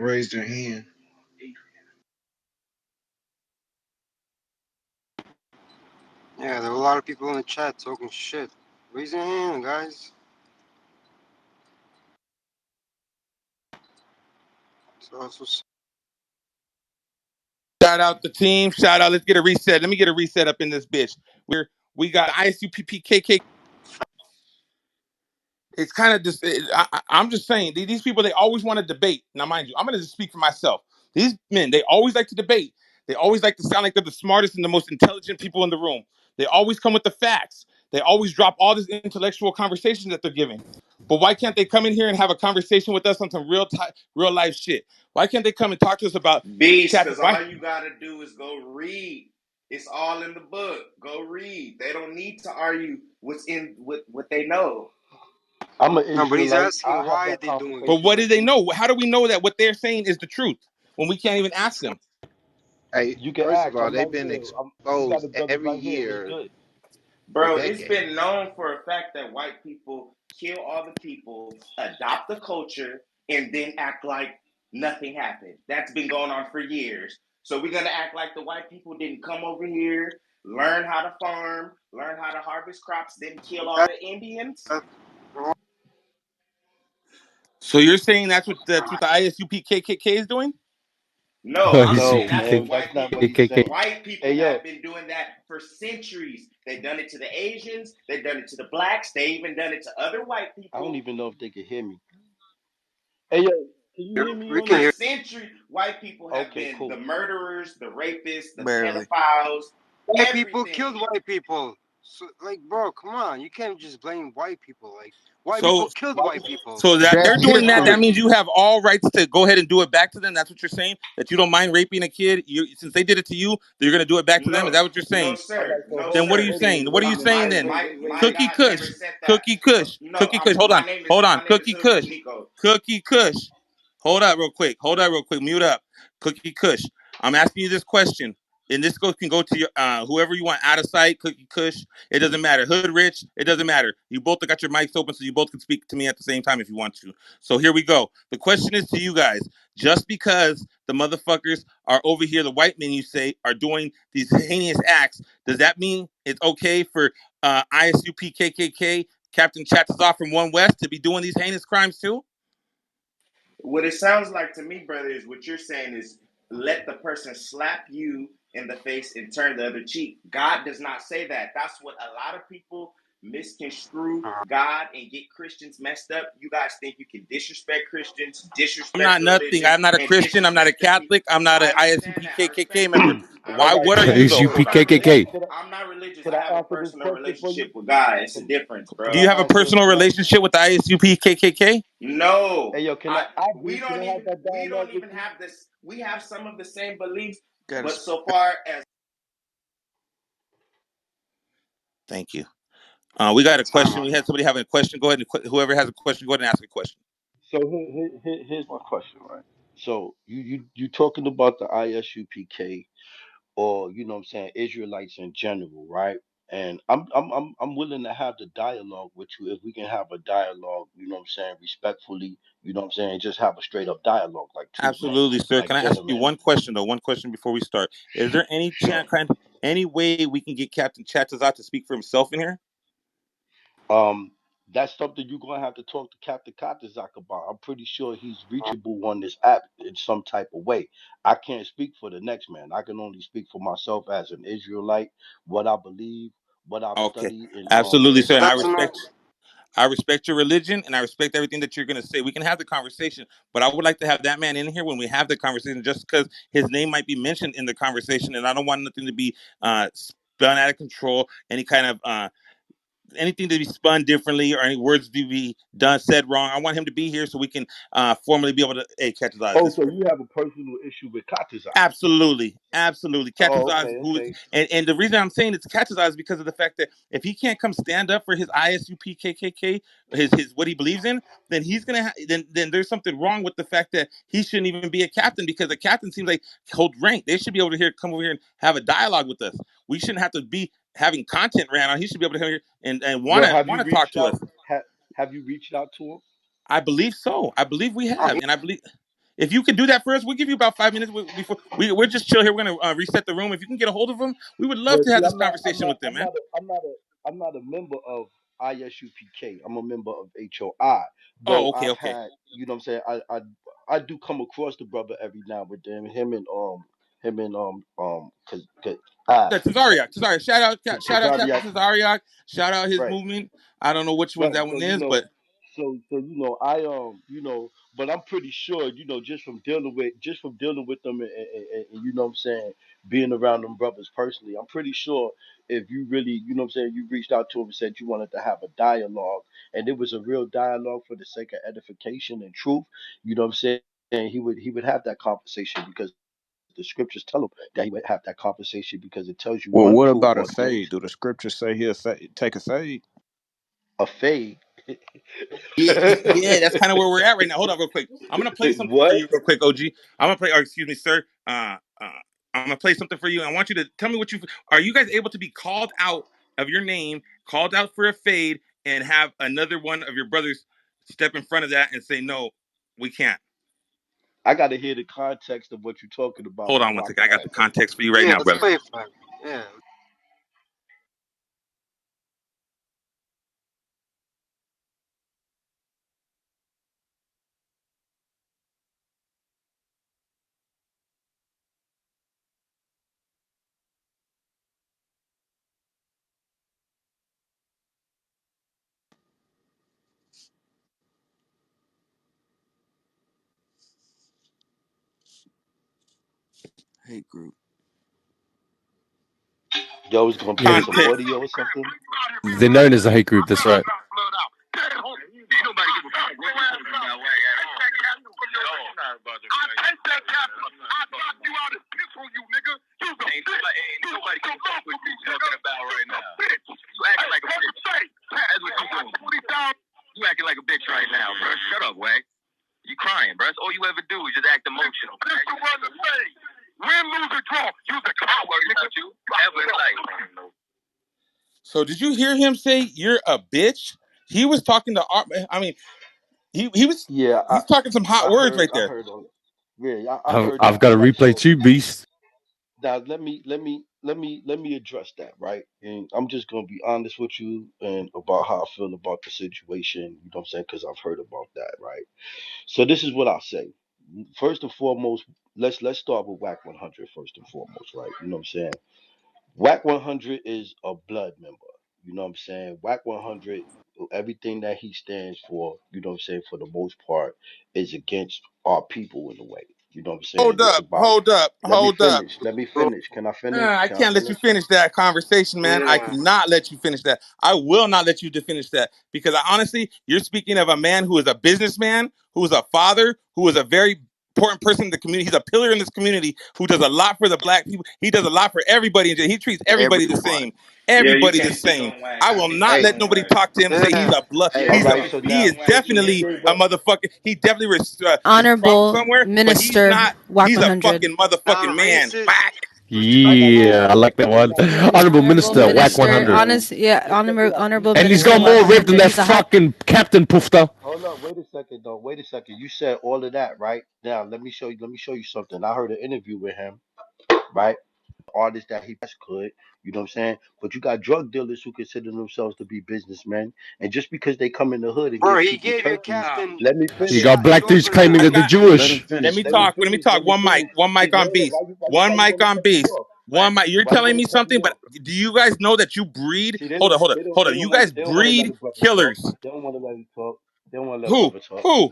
Raise their hand. yeah, there were a lot of people in the chat talking shit. Raise your hand, guys. So also, Shout out the team. Shout out. Let's get a reset. Let me get a reset up in this bitch. We got ISUPPKK. It's kind of just. I'm just saying these people, they always want to debate. Now, mind you, I'm gonna just speak for myself. These men, they always like to debate. They always like to sound like they're the smartest and the most intelligent people in the room. They always come with the facts. They always drop all this intellectual conversation that they're giving. But why can't they come in here and have a conversation with us on some real life shit? Why can't they come and talk to us about Beast, chapter? because Why? all you gotta do is go read. It's all in the book. Go read. They don't need to argue what's in what they know. I'm an no, but he's Israelite. asking I'll have why are that they doing But it. conversation what do with they you. know? How do we know that what they're saying is the truth when we can't even ask them? Hey, You can first of ask. all, I'm they've right been here. We got the exposed brothers every right here. We year good. for Bro, it's decades. been known for a fact that white people kill all the people, adopt the culture, and then act like nothing happened. That's been going on for years. So we're gonna act like the white people didn't come over here, learn how to farm, learn how to harvest crops, then kill all That, the Indians. that, So you're saying that's what the ISUPKKK is doing? No, I'm saying No, that's what man, that's not what he's saying. white Hey, people yo, have been doing that for centuries. They've done it to the Asians, they've done it to the blacks, they even done it to other white I don't people. even know if they can hear me. Hey yo, can you hear me We on can this? hear. Century, white people have Okay, been the cool. murderers, the rapists, the Barely. pedophiles, White people killed everything. white people. So, like, bro, come on. You can't just blame white people. Like, white So people killed white people. so that they're That's doing that. That history. means you have all rights to go ahead and do it back to them. That's what you're saying. That you don't mind raping a kid. You since they did it to you, you're gonna do it back to them. Is No, that what you're no, saying? All right, sir. so No, Then what are sir. you hold on, saying? What are wait a you My minute, saying my wait, then? wait, my wait, wait, my wait. Cookie God never Kush, said that. Cookie Kush, No, Cookie Kush. Hold on, hold on. my name is Cookie Hood Kush, Nico. Cookie Kush. Hold up real quick. Hold up real quick. Mute up. Cookie Kush. I'm asking you this question. And this can go to your whoever you want out of sight, Cookie Kush. It doesn't matter. Hood Rich, it doesn't matter. You both got your mics open so you both can speak to me at the same time if you want to. So here we go. The question is to you guys. Just because the motherfuckers are over here, the white men you say, are doing these heinous acts, does that mean it's okay for ISUP KKK Captain Chatazar from One West to be doing these heinous crimes too? What it sounds like to me, brother, is what you're saying is let the person slap you in the face and turn the other cheek. God does not say that. That's what a lot of people misconstrue God and get Christians messed up. You guys think you can disrespect Christians, I'm disrespect not the nothing. religion, I'm not a and Christian. I'm not a disrespect the people. Catholic. I'm not I a understand ISUP that. I KKK respect member. that. I All Why? right, What are respect so you that. though? so HUPKKK. I'm not religious. could I I have a answer this personal question for you? relationship with God. It's a difference, Do bro. you Can have I a answer? personal Can I? relationship with the ISUP KKK? No, Hey yo, can I I we do? Can don't I have even that we dialogue don't with even you? have this. We have some of the same beliefs, Got but it. so far as Thank you. We got a Time question. out. We had somebody having a question. Go ahead and whoever has a question, go ahead and ask a question. So here's my question, right? So you talking about the ISUPK, or you know what I'm saying, Israelites in general, right? And I'm willing to have the dialogue with you if we can have a dialogue, you know what I'm saying, respectfully, you know what I'm saying, just have a straight up dialogue like two men, Absolutely, sir. like Can I ask you gentlemen. one question though? One question before we start. Is there any Sure. chance, any way we can get Captain Chatazat to speak for himself in here? Um, that's something you're gonna have to talk to Captain Katazak about. I'm pretty sure he's reachable on this app in some type of way. I can't speak for the next man. I can only speak for myself as an Israelite, what I believe, what I've Okay, studied in absolutely, sir. And I That's enough. respect. I respect your religion and I respect everything that you're going to say. We can have the conversation, but I would like to have that man in here when we have the conversation, just because his name might be mentioned in the conversation, and I don't want nothing to be spun out of control. Any kind of anything to be spun differently or any words to be done said wrong. I want him to be here so we can formally be able to catch his eyes. Oh, This so you have a personal issue with Katazak. absolutely, absolutely. Catches Oh, eyes okay, who is, okay. and the reason I'm saying it's catches eyes is because of the fact that if he can't come stand up for his ISUP KKK, his what he believes in, then he's gonna then there's something wrong with the fact that he shouldn't even be a captain, because a captain seems like hold rank. They should be able to come over here and have a dialogue with us. We shouldn't have to be having content ran on. He should be able to come here and Well, wanna talk to us. have you reached out to him? I believe so. I believe we Um, have, and I believe if you could do that for us, we'll give you about 5 minutes before we're just chill here. We're gonna reset the room. If you can get a hold of them, we would love Well, to see, have this conversation with them, man. I'm not a member of ISUPK. I'm a member of HOI. Oh, Though okay, I've okay. had, you know what I'm saying, I do come across the brother every now and then. Him and Yeah, what's that? Tazariak. Shout out Captain Kazariak, Tazariak. Shout out his right. movement. I don't know which one Right. that So one is, but I but I'm pretty sure, just from dealing with them and you know what I'm saying, being around them brothers personally, I'm pretty sure if you really, you know what I'm saying, you reached out to him and said you wanted to have a dialogue, and it was a real dialogue for the sake of edification and truth, you know what I'm saying, and he would have that conversation because the scriptures tell him that he would have that conversation because it tells you Well, one what truth about a on fade? things. Do the scriptures say he'll take a fade? A fade. yeah, that's kind of where we're at right now. Hold on, real quick. I'm gonna play something for What? you, real quick, OG. I'm gonna play. Or excuse me, sir. I'm gonna play something for you. I want you to tell me what you are. You guys able to be called out of your name, called out for a fade, and have another one of your brothers step in front of that and say no, we can't. I got to hear the context of what you're talking about Hold on one before I second. can I got the ask that context for you right yeah, now, let's brother. play it for him. Yeah. Hate group. Yo, was gonna play Con- Yeah, some audio or something. they're known as a hate group. That's right. You acting like a bitch right now, bro. Shut up, Wack. You crying, bro. That's all you ever do is just act emotional. This the one to say. Win, lose, or draw. You's a coward, nigga. You ever in life. So did you hear him say you're a bitch? He was talking to I mean, Yeah, he's talking some hot words right I there. heard on. Yeah, I I've, heard I've that. got a Right. replay So too, Beast. now let me address that, right? And I'm just gonna be honest with you and about how I feel about the situation. You know what I'm saying? Because I've heard about that, right? So this is what I'll say. First and foremost, let's start with Wack 100 first and foremost, right? You know what I'm saying? Wack 100 is a blood member. You know what I'm saying? Wack 100, everything that he stands for, you know what I'm saying, for the most part, is against our people in a way. You know what I'm saying? Hold It's up, about hold up, let me hold up. finish. Let me finish. Can I finish? I Can I can't let you finish? finish that conversation, man. I Yeah. cannot let you finish that. I will not let you to finish that because honestly, you're speaking of a man who is a businessman, who is a father, who is a very important person in the community. He's a pillar in this community who does a lot for the black people. He does a lot for everybody. He treats everybody the Everyone. same. Yeah, you Everybody the can't speak same. on Wack. I I will think not you Hey, let doing nobody Wack. talk to him and say he's yeah. a blood. Hey, All He's a right, everybody so he speak now is on Wack. so You definitely can't. a motherfucker. He definitely is from Honorable somewhere, but he's Minister not. He's a Wack100. fucking motherfucking Nah, man. racist. Whack. like I was Yeah, I saying, like that one. like Honorable Honorable Minister, let me Whack Minister, 100. explain. honest, yeah, Just check it out. Honorable And he's Minister got more rip than Wack100. that He's a hot. fucking Captain Poofta. Hold up, wait a second though. Wait a second. You said all of that, right? Now let me show you something. I heard an interview with him, right? Artists that he best could, you know what I'm saying? But you got drug dealers who consider themselves to be businessmen, and just because they come in the hood and Bro, give he people gave your turkeys, captain let me a You finish. got shot. He black dudes offered him claiming I that they're got. Let him Jewish. finish. Let me Let me talk. finish. Let me talk. Let me One mic. finish. One See, mic go on ahead. Beast. Why One you mic want to on cut me Beast. off? One mic. You're Why you telling want me to cut me something, but off? do you guys know that you breed? See, they Hold don't on. Hold on. they don't Hold they on. You don't want guys they don't want to let breed a brother talk. killers. They don't want to let him talk. They don't want to let a Who? brother talk. Who?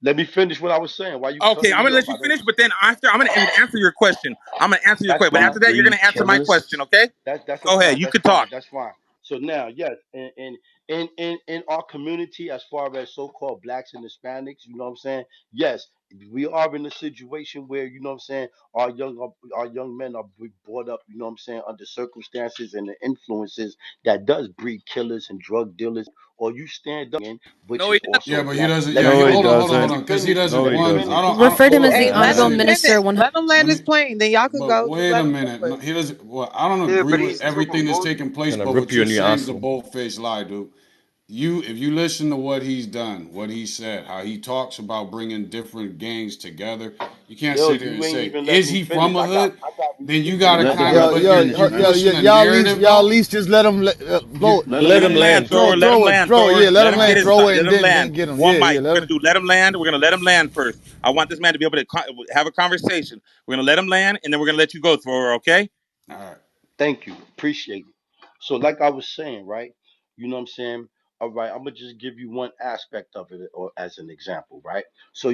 Let me finish what I was saying. Why you Okay, cutting I'm me gonna off? let you finish, but then after I'm gonna answer your question. I'm gonna answer your That's question, but fine. after that, you're gonna Breed answer my question. killers. Okay? That's Go ahead. fine. You That's could fine. talk. That's fine. So now, yes, in our community, as far as so-called blacks and Hispanics, you know what I'm saying? Yes, we are in a situation where, you know what I'm saying, our young men are brought up, you know what I'm saying, under circumstances and the influences that does breed killers and drug dealers, or you stand up in, which No, is he also Yeah, a but he black. doesn't. Let Yeah, me No, he hold finish. on, hold on, Let hold me doesn't. on, because he finish. doesn't No, Let he me want. finish. doesn't. I Referred him hold as on. the Let Hey, me let say honorable him this. minister. finish. When Let him land Let his me. plane. Then y'all could But go. Just wait a let him go, minute. No, please. he doesn't. Well, I don't Yeah, but agree with he's super everything that's bull. taking place. Gonna But rip what you you're a new saying is a asshole. bold-faced lie, dude. If you listen to what he's done, what he said, how he talks about bringing different gangs together, you can't Yo, sit here you and ain't say, even let "Is me he from finish. a hood?" I got Then you receipts. got to Let the kind of brother let finish, you man. pushing a y'all at least narrative though. just let him You Let him Let him finish. land, thrower. Let him land, throw it. thrower. Yeah, let Let him him get land, his. throw it, Let and him then land. get him. One Yeah, yeah, mic. We're let gonna him. do. Let him land. We're gonna let him land first. I want this man to be able to have a conversation. We're gonna let him land, and then we're gonna let you go, thrower. Okay? all right. Thank you. Appreciate it. So, like I was saying, right? You know what I'm saying? All right, I'm gonna just give you one aspect of it, or as an example, right? So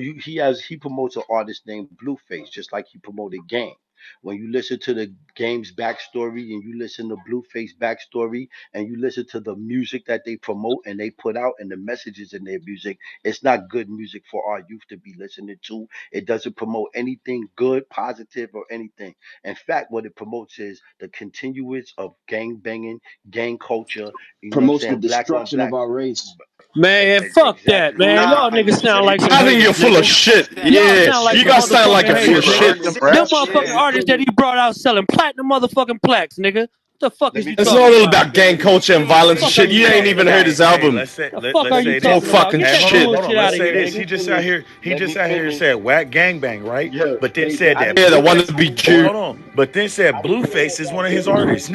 he promotes an artist named Blueface, just like he promoted Game. When you listen to the Game's backstory and you listen to Blueface backstory and you listen to the music that they promote and they put out and the messages in their music, it's not good music for our youth to be listening to. It doesn't promote anything good, positive, or anything. In fact, what it promotes is the continuance of gang banging, gang culture, you know what I'm Promotes the saying, black on destruction of black. our race. Man, fuck that, Exactly. man. Nah, Y'all niggas sound like some I think you're haters, full of nigga. shit. Y'all Yeah, sound like you some guys sound like motherfucking you're full yeah, of haters, but nigga. shit. Them Nebraska. motherfucking Yeah. artists that he brought out selling platinum motherfucking plaques, nigga. What the fuck Let is me you It's talking all finish. Let about? me about gang finish. culture and violence and Fuck are shit. you You ain't talking even heard about? his album. The fuck are you So talking about? fucking Get that shit. bullshit out of here, Let me nigga. finish. Let me finish. Yeah, I didn't Yeah, the say one that. to I be didn't say Jew. that. I didn't say that about Blueface.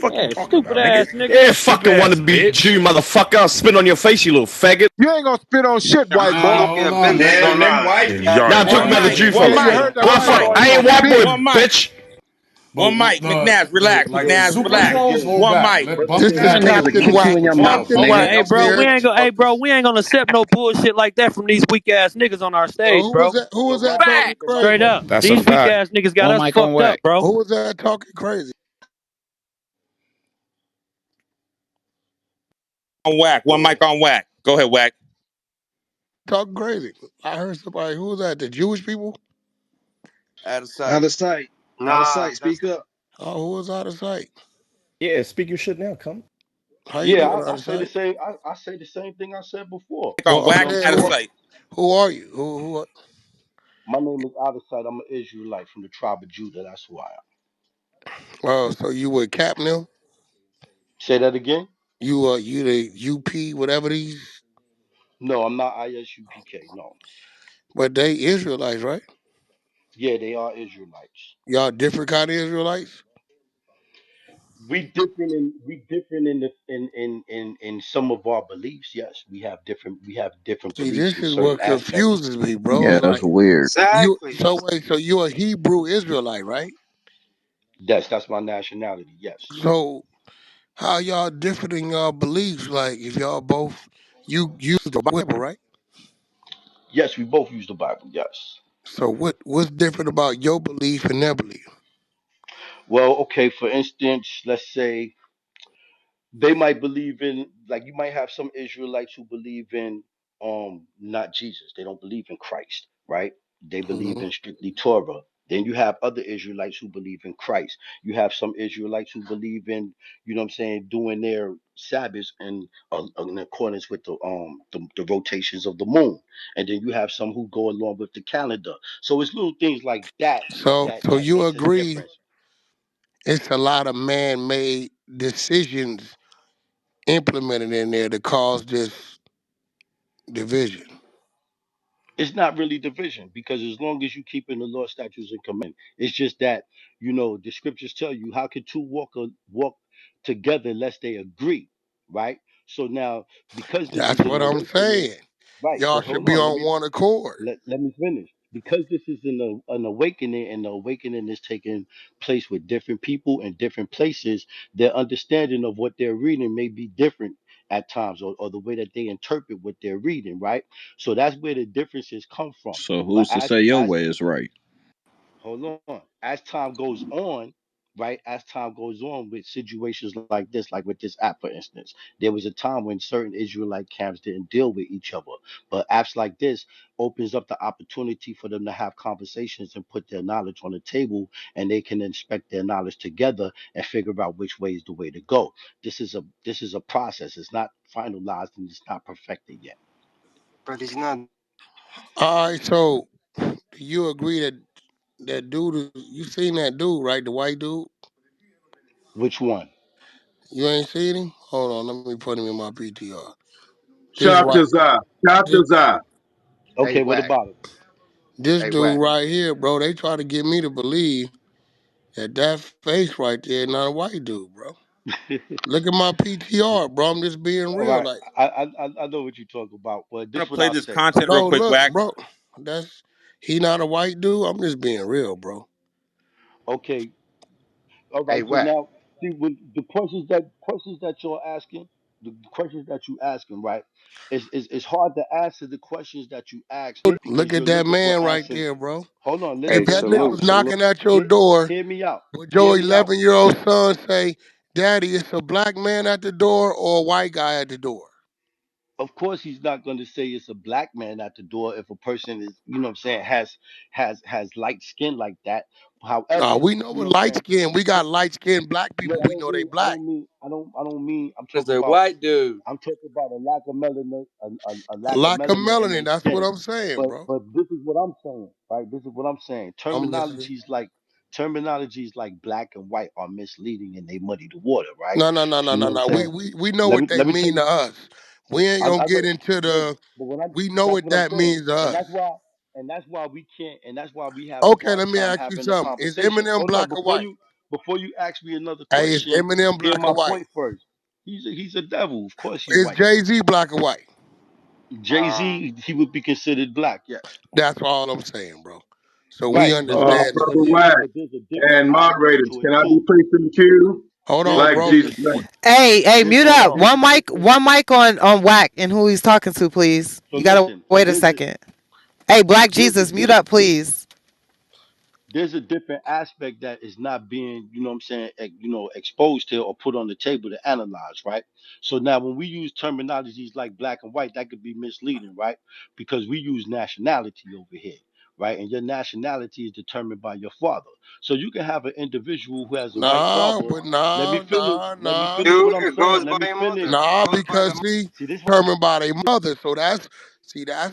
Yeah, stupid ass nigga. Yeah, fucking want to be Jew, motherfucker. I'll spit on your face, you little faggot. You ain't gonna spit on shit, white boy. Hold Yeah, on, business man. on Them that. white Is people. Now Yard I'm talking One about the Boy. mic. Jew One Yeah, folks. you mic. heard that Well, One white fuck, mic. boy I ain't gonna white boy, spit. One mic. bitch. But One mic, McNabb, relax. like the McNabb, Super Once relax. Bowl, again, go One back. mic. Let once Buck This again, is my Snap name is Captain finish. Anuki. Wack you in with your mouth, Captain Hey, nigga. Wack hey, up bro, here. we ain't gonna accept no bullshit like that from these weak ass niggas on our stage, Who was bro. that? Who So was that my talking Fact. so my Straight crazy? up. question. That's a These weak fact. ass niggas got One us mic on fucked up, Wack. bro. Who was that talking crazy? On Whack. One mic on Whack. Go ahead, Whack. Talking crazy. I heard somebody. Who was that? The Jewish people? Out of Out sight. of sight. Out of Nah, sight. that's Speak up. oh, who was out of sight? Yeah, speak your shit now. Come. How you Yeah, doing, out I of say the sight? same. I say the same thing I said before. Mic on Well, I'm You know Whack, what I'm saying, out of saying? sight. who are you? Who? My name is out of sight. I'm an Israelite from the tribe of Judah. That's who I am. So you with Cap now? Say that again. You the UP whatever these, No, I'm not ISUPK. No. but they Israelites, right? Yeah, they are Israelites. Y'all different kind of Israelites. We different in some of our beliefs. Yes, we have different See, beliefs this in is certain what aspects. confuses me, bro. Yeah, that's Like weird. you, exactly. So wait, so you're a Hebrew Israelite, right? Yes, that's my nationality. Yes. So how y'all different in y'all beliefs? Like if y'all both you use the Bible, right? Yes, we both use the Bible. Yes. So what's different about your belief and their belief? Well, okay, for instance, let's say they might believe in, like, you might have some Israelites who believe in not Jesus. They don't believe in Christ, right? They believe Hmm. in strictly Torah. Then you have other Israelites who believe in Christ. You have some Israelites who believe in, you know what I'm saying, doing their Sabbaths in accordance with the rotations of the moon. And then you have some who go along with the calendar. So it's little things like that So that you makes a agree difference. it's a lot of man-made decisions implemented in there to cause this division. It's not really division because as long as you keep in the law, statutes, and command, it's just that the scriptures tell you how can two walk together lest they agree, right? So now because this That's is an what I'm awakening, saying. right? Y'all But should hold be on, on one accord. let me finish. Because this is an awakening, and the awakening is taking place with different people in different places, their understanding of what they're reading may be different at times, or the way that they interpret what they're reading, right? So that's where the differences come from. So But who's to as say your as way is right? hold on. As time goes on, right? As time goes on with situations like this, like with this app, for instance, there was a time when certain Israelite camps didn't deal with each other. But apps like this opens up the opportunity for them to have conversations and put their knowledge on the table, and they can inspect their knowledge together and figure out which way is the way to go. This is a process. It's not finalized and it's not perfected yet. But he's not. All right, so do you agree that that dude, you seen that dude, right? The white dude? Which one? You ain't seen him? Hold on, let me put him in my PTR. This white, Shafter this, Shafter Hey, Okay, what Wack. about this Hey, dude Wack. right here, bro, they try to get me to believe that that face right there not a white dude, bro. it? Look at my PTR, bro. I'm just being All real. right, Like, I know what you talk about, but I'm this gonna is what play I'll this say. content real no, quick, look, Whack. bro, that's he not a white dude. I'm just being real, bro. Okay, all Hey, right. So Wack. now, see, when the questions that you're asking, the questions that you asking, right? It's hard to answer the questions that you ask Look because at you're that looking for man right answers. there, bro. Hold on, If Hey, listen, that hear me nigga out. salute, was salute. knocking at your Hear, door, hear me out. would Hear your me out. 11-year-old son say, "Daddy, it's a black man at the door or a white guy at the door"? Of course, he's not going to say it's a black man at the door if a person is, you know what I'm saying, has light skin like that. Nah, However, we know you know what what I'm light saying. skin. We got light skinned black No, people. I We don't know they mean, I black. don't mean, I don't mean. It's a white dude. I'm talking about a lack of melanin, a lack of Lack of melanin in melanin. their That's what skin. I'm saying, But bro. but this is what I'm saying, right? This is what I'm saying. I'm listening. Terminologies like black and white are misleading and they muddy the water, right? No, no, no, no, You no, know what no. I'm saying? We know Let what me they let me tell mean you. to us. We ain't gonna I get know, into no, the. but when I We know that's what what I'm that saying, means to and us. that's why we can't, and that's why we have a Okay, hard let me time ask you having the something. Is conversation. Eminem Hold on, black or white? before you ask me another Hey, is question, Eminem hear black my or white? point first. He's a devil. Of course he Is white. Jay-Z black or white? Jay Z, he would be considered black. Yes. That's all I'm saying, bro. so we Right. understand the But shit. there's a different And aspect moderators, to it can I be too. placed in the queue? Hold on, Like bro. There's a Jesus' name. Hey, there's mute a Hold up. on. there's a different. One mic on Wack and who he's talking to, please. So You gotta listen. So wait a there's a second. Hey, Black there's a Jesus, mute up, please. there's a different aspect that is not being, you know what I'm saying, exposed here or put on the table to analyze, right? So now when we use terminologies like black and white, that could be misleading, right? Because we use nationality over here, right? And your nationality is determined by your father. So you can have an individual who has a white Nah, father. but Let me nah, finish. nah, Let me nah, finish what Dude, I'm it saying. goes Let by me your finish. mother. nah, Goes by because the see, See this what determined by their mother. So that's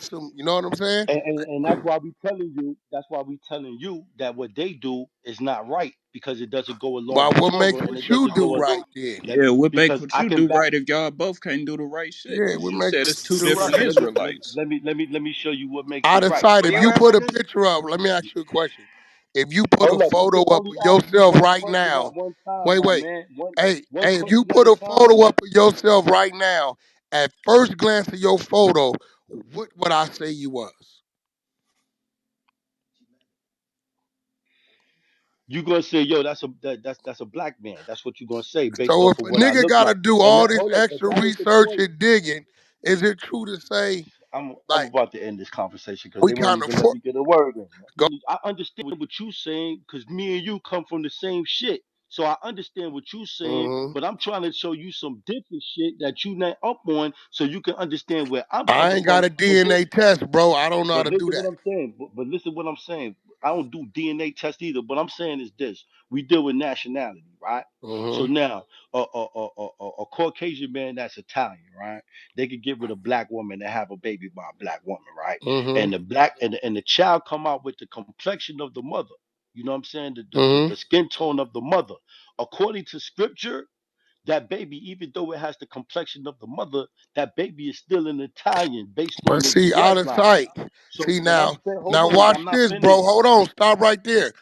some. You know what I'm saying? and that's why we telling you. That's why we telling you that what they do is not right because it doesn't go along Why? with What Torah makes and what it you doesn't do go. right then? Let Yeah, what make because what I you can do back. right if y'all both can't do the right shit? Yeah, You what just makes said it's what two you do different right? Israelites. Let me show you what makes Out it of right. sight. Where If you you at, put a brothers? picture up, let me ask you a question. If you put a Hold up, you photo can up only of ask me yourself one right question now, at one time, wait, my wait. man. One Hey, if you question at put a a time. photo up of yourself right now, at first glance of your photo, what would I say you was? You gonna say, yo, that's a black man. That's what you gonna say based So off if of a what I nigga look gotta like. do And all that, this hold up, if extra that is the research point, and digging, is it true to say I'm like about to end this conversation because we they won't kind of even let me get a word in. go? I understand what you saying because me and you come from the same shit. So I understand what you saying, hmm but I'm trying to show you some different shit that you not up on so you can understand where I'm I coming ain't got from. a DNA test, bro. I don't know how But to do listen that. what I'm saying. But listen what I'm saying. I don't do DNA test either. But I'm saying is this: we deal with nationality, right? hmm So now, a Caucasian man that's Italian, right? They could get with a black woman and have a baby by a black woman, right? hmm And the black and the child come out with the complexion of the mother. You know what I'm saying? hmm The skin tone of the mother. According to scripture, that baby, even though it has the complexion of the mother, that baby is still an Italian based But on its see, out of bloodline. sight. So See what I'm now, saying, hold now on, watch I'm not this, bro. finished. Hold on, stop right there.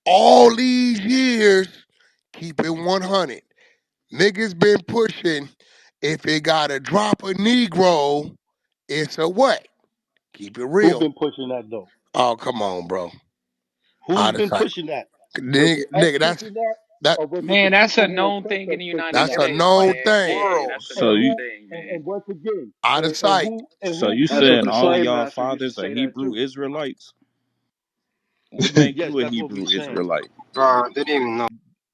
All these years, keep it 100. Niggas been pushing. If it got to drop a Negro, it's a what? Keep it Who real. been pushing that though? Oh, come on, bro. Who's Out of been sight. pushing that? Was Nigga, it us nigga, pushing that, that or was it the Man, that's people a who known oppressed thing in us the pushing United that's that? a States, known man. thing. Yeah, World. that's a So And known you who thing, man. and once again, Out of and sight. so you That's what saying the all slave y'all master used to fathers are say that Hebrew too. Israelites? What make yes, you a that's what we Hebrew saying. Israelite? They didn't even know.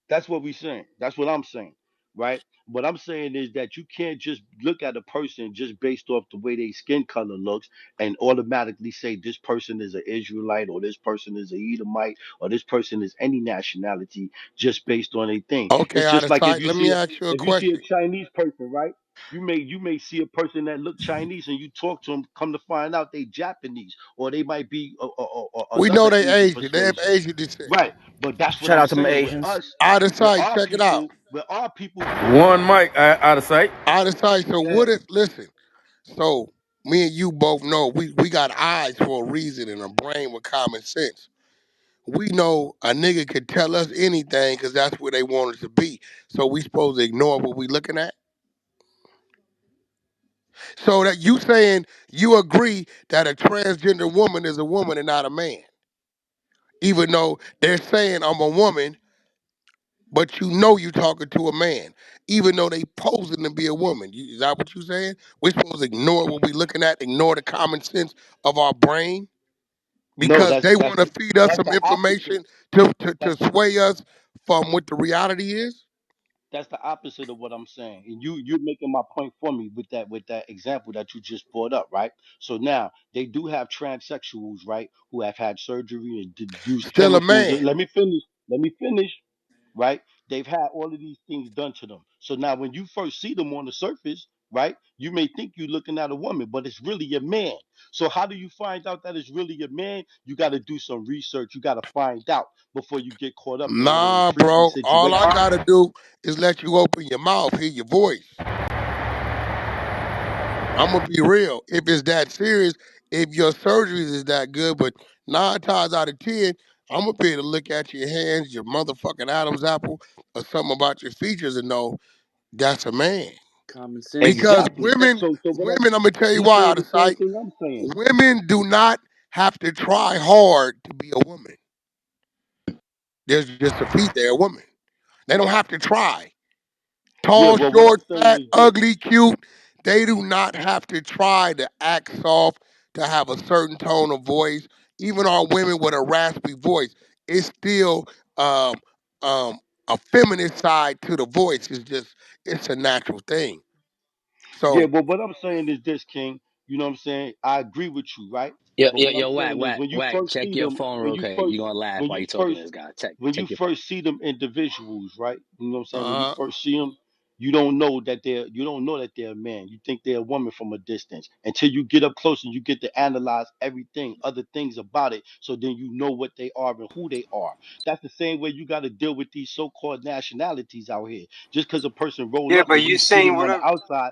That's what we're saying. That's what I'm saying, right? What I'm saying is that you can't just look at a person just based off the way their skin color looks and automatically say this person is an Israelite or this person is a Edomite or this person is any nationality just based on a thing. Okay, It's out just of like sight. Let me ask you a if you see a question. Chinese person, right? You may see a person that look Chinese and you talk to them, come to find out they Japanese or they might be We know another they Asian Asian. They have persuasion. Asian descent. Right. But that's what Shout I'm out to my saying. Asians. Out of sight. Check it out. With our people, we don't One have that. mic out of sight. Out of sight. So Yeah. what if? Listen. So me and you both know we got eyes for a reason and a brain with common sense. We know a nigga could tell us anything because that's where they want us to be. So we supposed to ignore what we looking at. So that you saying you agree that a transgender woman is a woman and not a man, even though they're saying I'm a woman, but you know you talking to a man, even though they posing to be a woman. Is that what you saying? We're supposed to ignore what we looking at, ignore the common sense of our brain No, because they want to feed us that's some the opposite. information to That's sway us from what the reality is. that's the opposite of what I'm saying. And you're making my point for me with that example that you just brought up, right? So now they do have transsexuals, right, who have had surgery and use Still a chemicals. man. Let me finish. Let me finish. Right? They've had all of these things done to them. So now when you first see them on the surface, right, you may think you're looking at a woman, but it's really a man. So how do you find out that it's really a man? You got to do some research. You got to find out before you get caught up in one of them Nah, freaky bro. All I situations. gotta do is let you open your mouth, hear your voice. I'm gonna be real. If it's that serious, if your surgeries is that good, but 9 times out of 10, I'm gonna be able to look at your hands, your motherfucking Adam's apple, or something about your features and know that's a man. Common sense. Because Exactly. women, So what I'm I'm gonna tell you you why saying out the of same sight. thing I'm saying. Women do not have to try hard to be a woman. There's just a piece they're a woman. They don't have to try. Yeah, Tall, well, what I'm short, saying fat, is this. ugly, cute. They do not have to try to act soft, to have a certain tone of voice. Even our women with a raspy voice, it's still um, um, a feminine side to the voice. It's a natural thing. Yeah, So but what I'm saying is this, King. You know what I'm saying? I agree with you, right? Yo, But yo, what I'm yo, whack, saying is whack, when you whack. first Check see your them, phone real quick. You gonna laugh while you talking to this guy. when you Check your phone. first see them individuals, right? You know what I'm saying? When you uh, first see them, you don't know that they're a man. You think they're a woman from a distance until you get up close and you get to analyze everything, other things about it, so then you know what they are and who they are. That's the same way you got to deal with these so-called nationalities out here. Just because a person roll Yeah, up but and you you see saying him on the whatever. outside,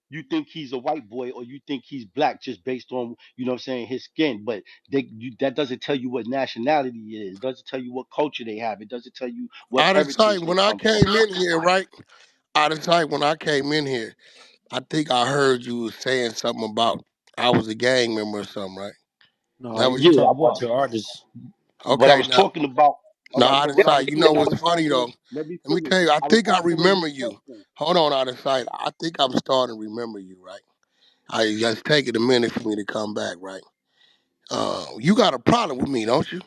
you think he's a white boy or you think he's black just based on, you know what I'm saying, his skin. But that doesn't tell you what nationality it is. It doesn't tell you what culture they have. It doesn't tell you what out of sight, heritage they when I come from. came in here, right? Out of sight, when I came in here, I think I heard you was saying something about I was a gang member or something, right? No, That he what was you Yeah, talking I talking was. about your artist. What I Okay, was now, talking about, all now right, out but of what I Yeah, was sight, you he know saying, I what's was funny answering. though? Let me Let me finish. tell you, I I was think I answering remember your you. question. Hold on, out of sight. I think I'm starting to remember you, right? I just take it a minute for me to come back, right? You got a problem with me, don't you?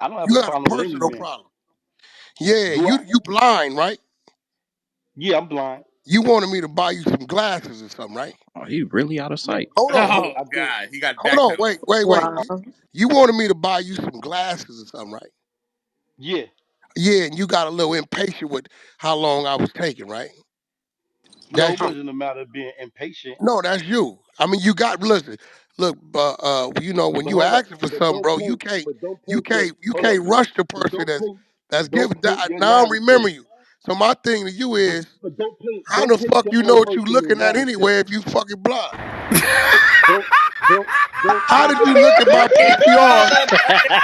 I don't have You a got a problem with any personal man. problem. Yeah, Do I? you blind, right? Yeah, I'm blind. You wanted me to buy you some glasses or something, right? Oh, he really out of Yeah, sight. Hold on, yeah, Oh I did. God, he got hold back on, channel. wait. Wow. You wanted me to buy you some glasses or something, right? Yeah. Yeah, and you got a little impatient with how long I was taking, right? No, That's it you. wasn't a matter of being impatient. No, that's you. I mean, you got listen. Look, you know, when But you hold up. asking for But something, don't bro, paint. But don't paint the. you Hold up. can't rush the But person that's don't giving paint that. your Now I'm narrative. remembering you. So my thing to you But is, but how don't the paint fuck your you know own what you personal looking at narrative. anyway if you fucking blind? Don't don't don't How paint did you look at my don't paint PTR? Oh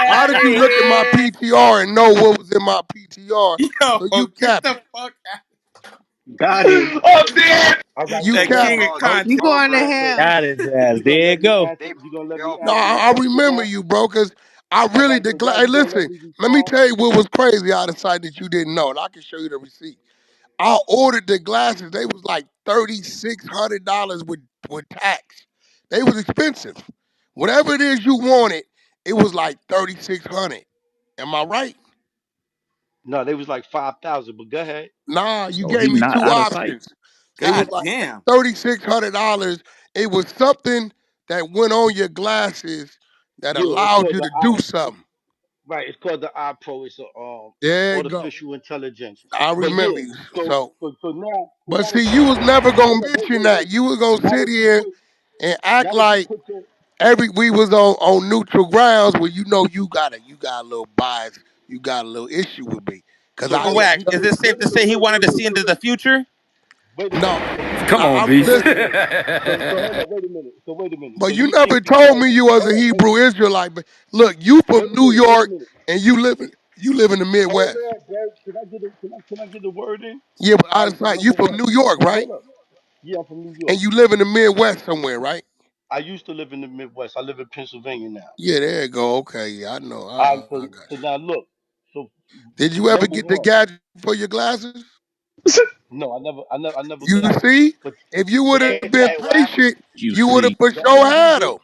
How did you look at my man. PTR and know what was in my PTR? So Yo, you get capping. the fuck out. got him. all right, You so That now king capping, of Oh, bro. they You content. going to both so hell? Got his ass. you gonna There you let me go. they answer you gonna let me No, answer the I question remember now? you, bro, because I All really right, so now declare. Hey, you gonna let listen, me let me respond? tell you what was crazy out of sight that you didn't know, and I can show you the receipt. I ordered the glasses. They was like $3,600 with tax. They was expensive. Whatever it is you wanted, it was like 3,600. Am I right? No, they was like 5,000, but go ahead. Nah, you So gave he me not two out of sight. options. They was God like damn. $3,600. It was something that went on your glasses that Yeah, it's allowed called you the to I do something. right, it's called the iPro. It's a There you go. artificial intelligence. I But yeah, remember you. so So, but now that see, you you was put never gonna hold up, mention that. You was gonna now sit that you here put and act now that you like put your we was on neutral grounds where you know you got a little bias, you got a little issue with me. Cause so I So hold up, just Wack, you is put it safe to say he wanted to see into the future? wait a minute. no. So you Come think on, I beast. wait a listen, minute. So hold up, wait a minute. So wait a minute. but So you you never think told because me you was hold a up, Hebrew Israelite. But look, you from New wait a York minute. and you live in the Hold Midwest. on, bro. Can I get the word in? Yeah, but All out right, of so sight, you number from one. New York, right? Hold up. Yeah, I'm from New York. And you live in the Midwest somewhere, right? I used to live in the Midwest. I live in Pennsylvania now. Yeah, there you go. Okay, yeah, I know. All right, I got so you. now look. So Did you ever number get the one. gadget for your glasses? No, I never You got them. see, But if you would have but been now, patient, You you would have see. for the only sure had reason them.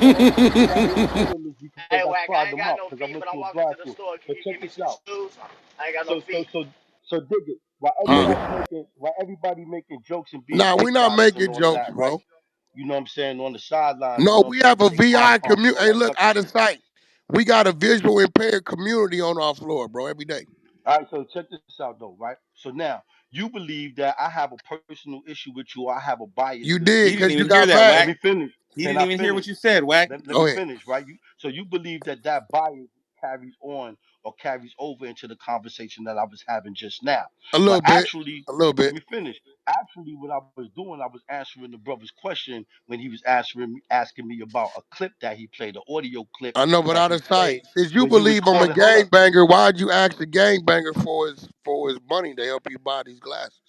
the only reason I didn't get them is because I tried them out because I went to a drive-through. But check this out. So so dig it. Uh, While everybody making jokes and being nah, dick we're not riders and making all of jokes, that, right? bro. You know what I'm saying? On the sidelines, you No, know what I'm we saying? have a Fake pom VI poms and community. all Hey, that look, type of out of shit. sight. We got a visual impaired community on our floor, bro, every day. All right, so check this out though, right? So now you believe that I have a personal issue with you, or I have a bias You with did He you. didn't because you even hear got that, Let mad. Wack. me finish. He Can didn't I even hear what finish? you said, Wack. Let Go me ahead. finish, right? So you believe that that bias carries on or carries over into the conversation that I was having just now. A But little bit. actually, A little let bit. me finish. Actually, what I was doing, I was answering the brother's question when he was asking me about a clip that he played, an audio clip I know, but that out he of sight. played Since you when you was believe I'm a calling. Hold up. gangbanger, why'd you ask the gangbanger for his money to help you buy these glasses?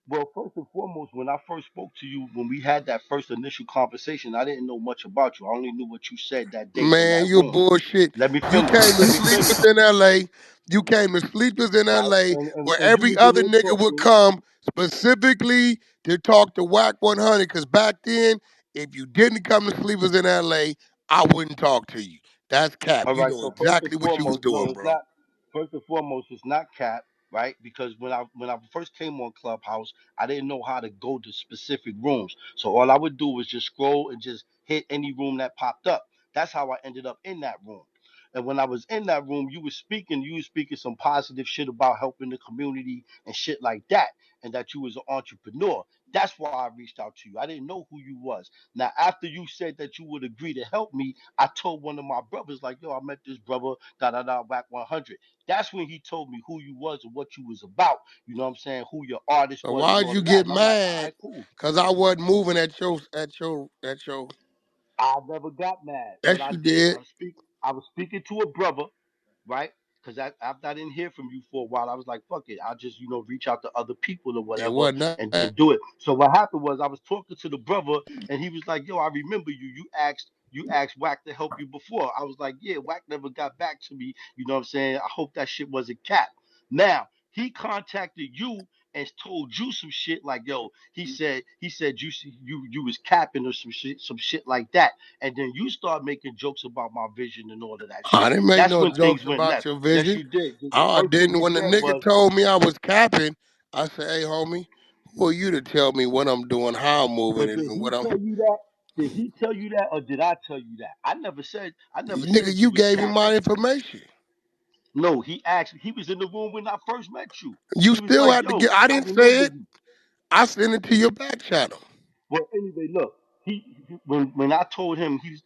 Well, first and foremost, when I first spoke to you, when we had that first initial conversation, I didn't know much about you. I only knew what you said that day in Man, that you room. bullshit. Let me You finish. came to Let me sleepers finish. in LA. You came to sleepers in Right? LA where And you every was in other there nigga would talking. come specifically to talk to Wack 100. Cause back then, if you didn't come to sleepers in LA, I wouldn't talk to you. That's cap. All You right. know So first and exactly what you was foremost, no, doing, it's bro. not. First and foremost, it's not cap, right? Because when I first came on Clubhouse, I didn't know how to go to specific rooms. So all I would do was just scroll and just hit any room that popped up. That's how I ended up in that room. And when I was in that room, you were speaking some positive shit about helping the community and shit like that, and that you was an entrepreneur. That's why I reached out to you. I didn't know who you was. Now, after you said that you would agree to help me, I told one of my brothers, like, yo, I met this brother, da da da, Wack 100. That's when he told me who you was and what you was about. You know what I'm saying? Who your artist So was and why'd all you of that. get And I'm like, all mad? right, cool. Cause I wasn't moving at your. I never got mad. What Yes, I you did, did. I was speaking to a brother, right? Because after I didn't hear from you for a while, I was like, fuck it. I'll just, reach out to other people or It whatever wasn't that. and do it. So what happened was I was talking to the brother and he was like, yo, I remember you. You asked Wack to help you before. I was like, yeah, Wack never got back to me. You know what I'm saying? I hope that shit wasn't cap. Now, he contacted you and told you some shit like, yo, he said you was capping or some shit like that. And then you start making jokes about my vision and all of that I shit. didn't make That's no when things jokes went about left. your Yes, vision. you did. The I first thing didn't. you When the said nigga was, told me I was capping, I said, "Hey, homie, who are you to tell me what I'm doing, how I'm moving, but and did he what I'm?" tell you that? Did he tell you that, or did I tell you that? I never Nigga, said you you was gave him capping. my information. No, he was in the room when I first met you. You He was still like, had to "Yo, get. I I didn't say remember it. you." I sent it to your back channel. Well, anyway, look,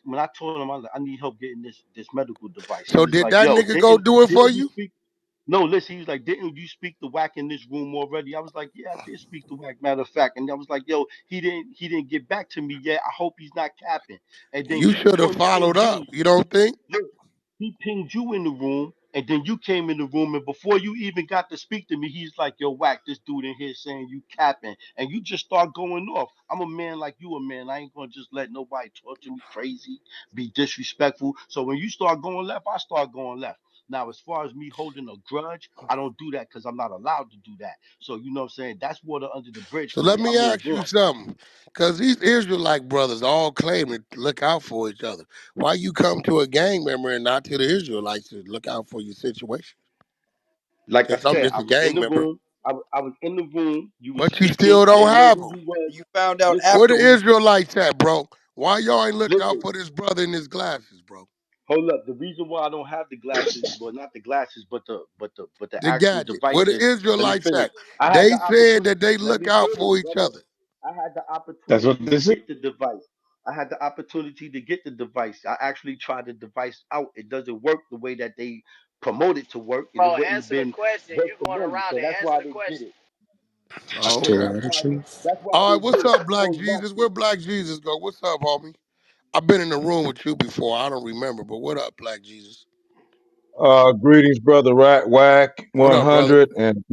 when I told him I was like, I need help getting this medical device. He So was did like, that "Yo, nigga go do it for didn't you you? speak?" No, listen, he was like, "Didn't you speak to Wack in this room already?" I was like, "Yeah, I did speak to Wack, matter of fact." And I was like, "Yo, he didn't get back to me yet. I hope he's not capping." And then You should have he followed pinged up. you. You don't think? Look, he pinged you in the room, and then you came in the room, and before you even got to speak to me, he's like, "Yo, Wack, this dude in here saying you capping," and you just start going off. I'm a man like you a man. I ain't gonna just let nobody talk to me crazy, be disrespectful. So when you start going left, I start going left. Now, as far as me holding a grudge, I don't do that because I'm not allowed to do that. So you know what I'm saying? That's water under the bridge So for let me. I me move ask you on. something. Because these Israelite brothers all claim to look out for each other. Why you come to a gang member and not to the Israelites to look out for your situation? Like I Since I'm said, just I a was in gang the member. room. I was in the room. You were But you speaking. still I don't didn't know have who them. you was. You found out Listen, Where the afterwards. Israelites at, bro? Why y'all ain't looked out listen. for this brother in his glasses, bro? Hold up. The reason why I don't have the glasses, well, not the glasses, but the The actual gadget. Where the devices. Let me Israelites finish. at? I had They the said opportunity. that they Let look me out finish, for each brother. other. I had the That's what opportunity to this is. get the device. I had the opportunity to get the device. I actually tried the device out. It doesn't work the way that they promote it to work, and it Bro, wouldn't have answer the been question. worth You the going money. around So it. that's Answer why I the didn't get question. it. Oh, So okay. that's why I All right, didn't what's get it. up, I Black told Jesus? Wack. Where Black Jesus go? What's up, homie? I've been in the room with you before. I don't remember, but what up, Black Jesus? Greetings, brother Wack What up, brother? 100, and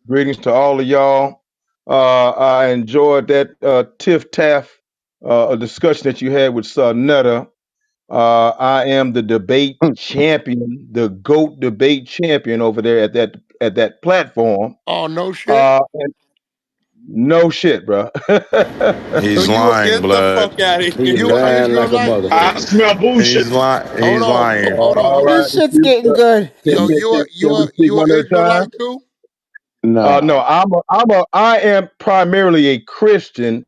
greetings to all of y'all. I enjoyed that tiff taff a discussion that you had with Netta. I am the debate champion, the GOAT debate champion over there at that platform. Oh, no shit. And no shit, bro. So He's lying, Get the blood. fuck out of He you here. an lying like a Israelite? I motherfucker. smell bullshit. He's lying. Hold He's on, lying. hold All on. right, This shit's getting good. Yo, can we speak you one an at a time? Israelite too? Nah. No, I am primarily a Christian,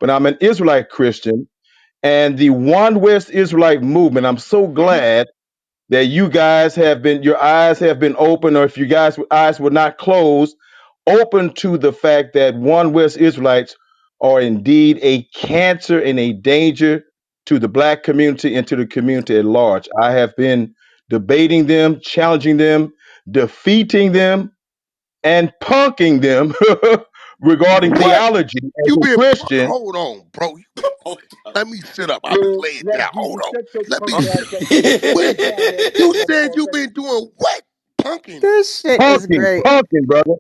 but I'm an Israelite Christian. And the One West Israelite movement, I'm so glad that you guys your eyes have been open, or if you guys' eyes were not closed, open to the fact that One West Israelites are indeed a cancer and a danger to the black community and to the community at large. I have been debating them, challenging them, defeating them, and punking them regarding What? theology as You a been Christian. hold on, bro. Hold up. Let me sit up. I'll be Man, laying Black down. Hold Jesus, on. shut your Let me punk sit. ass up, nigga. When You down there you talking said you already. been doing what? Punking. This shit is Punking, great. punking, brother.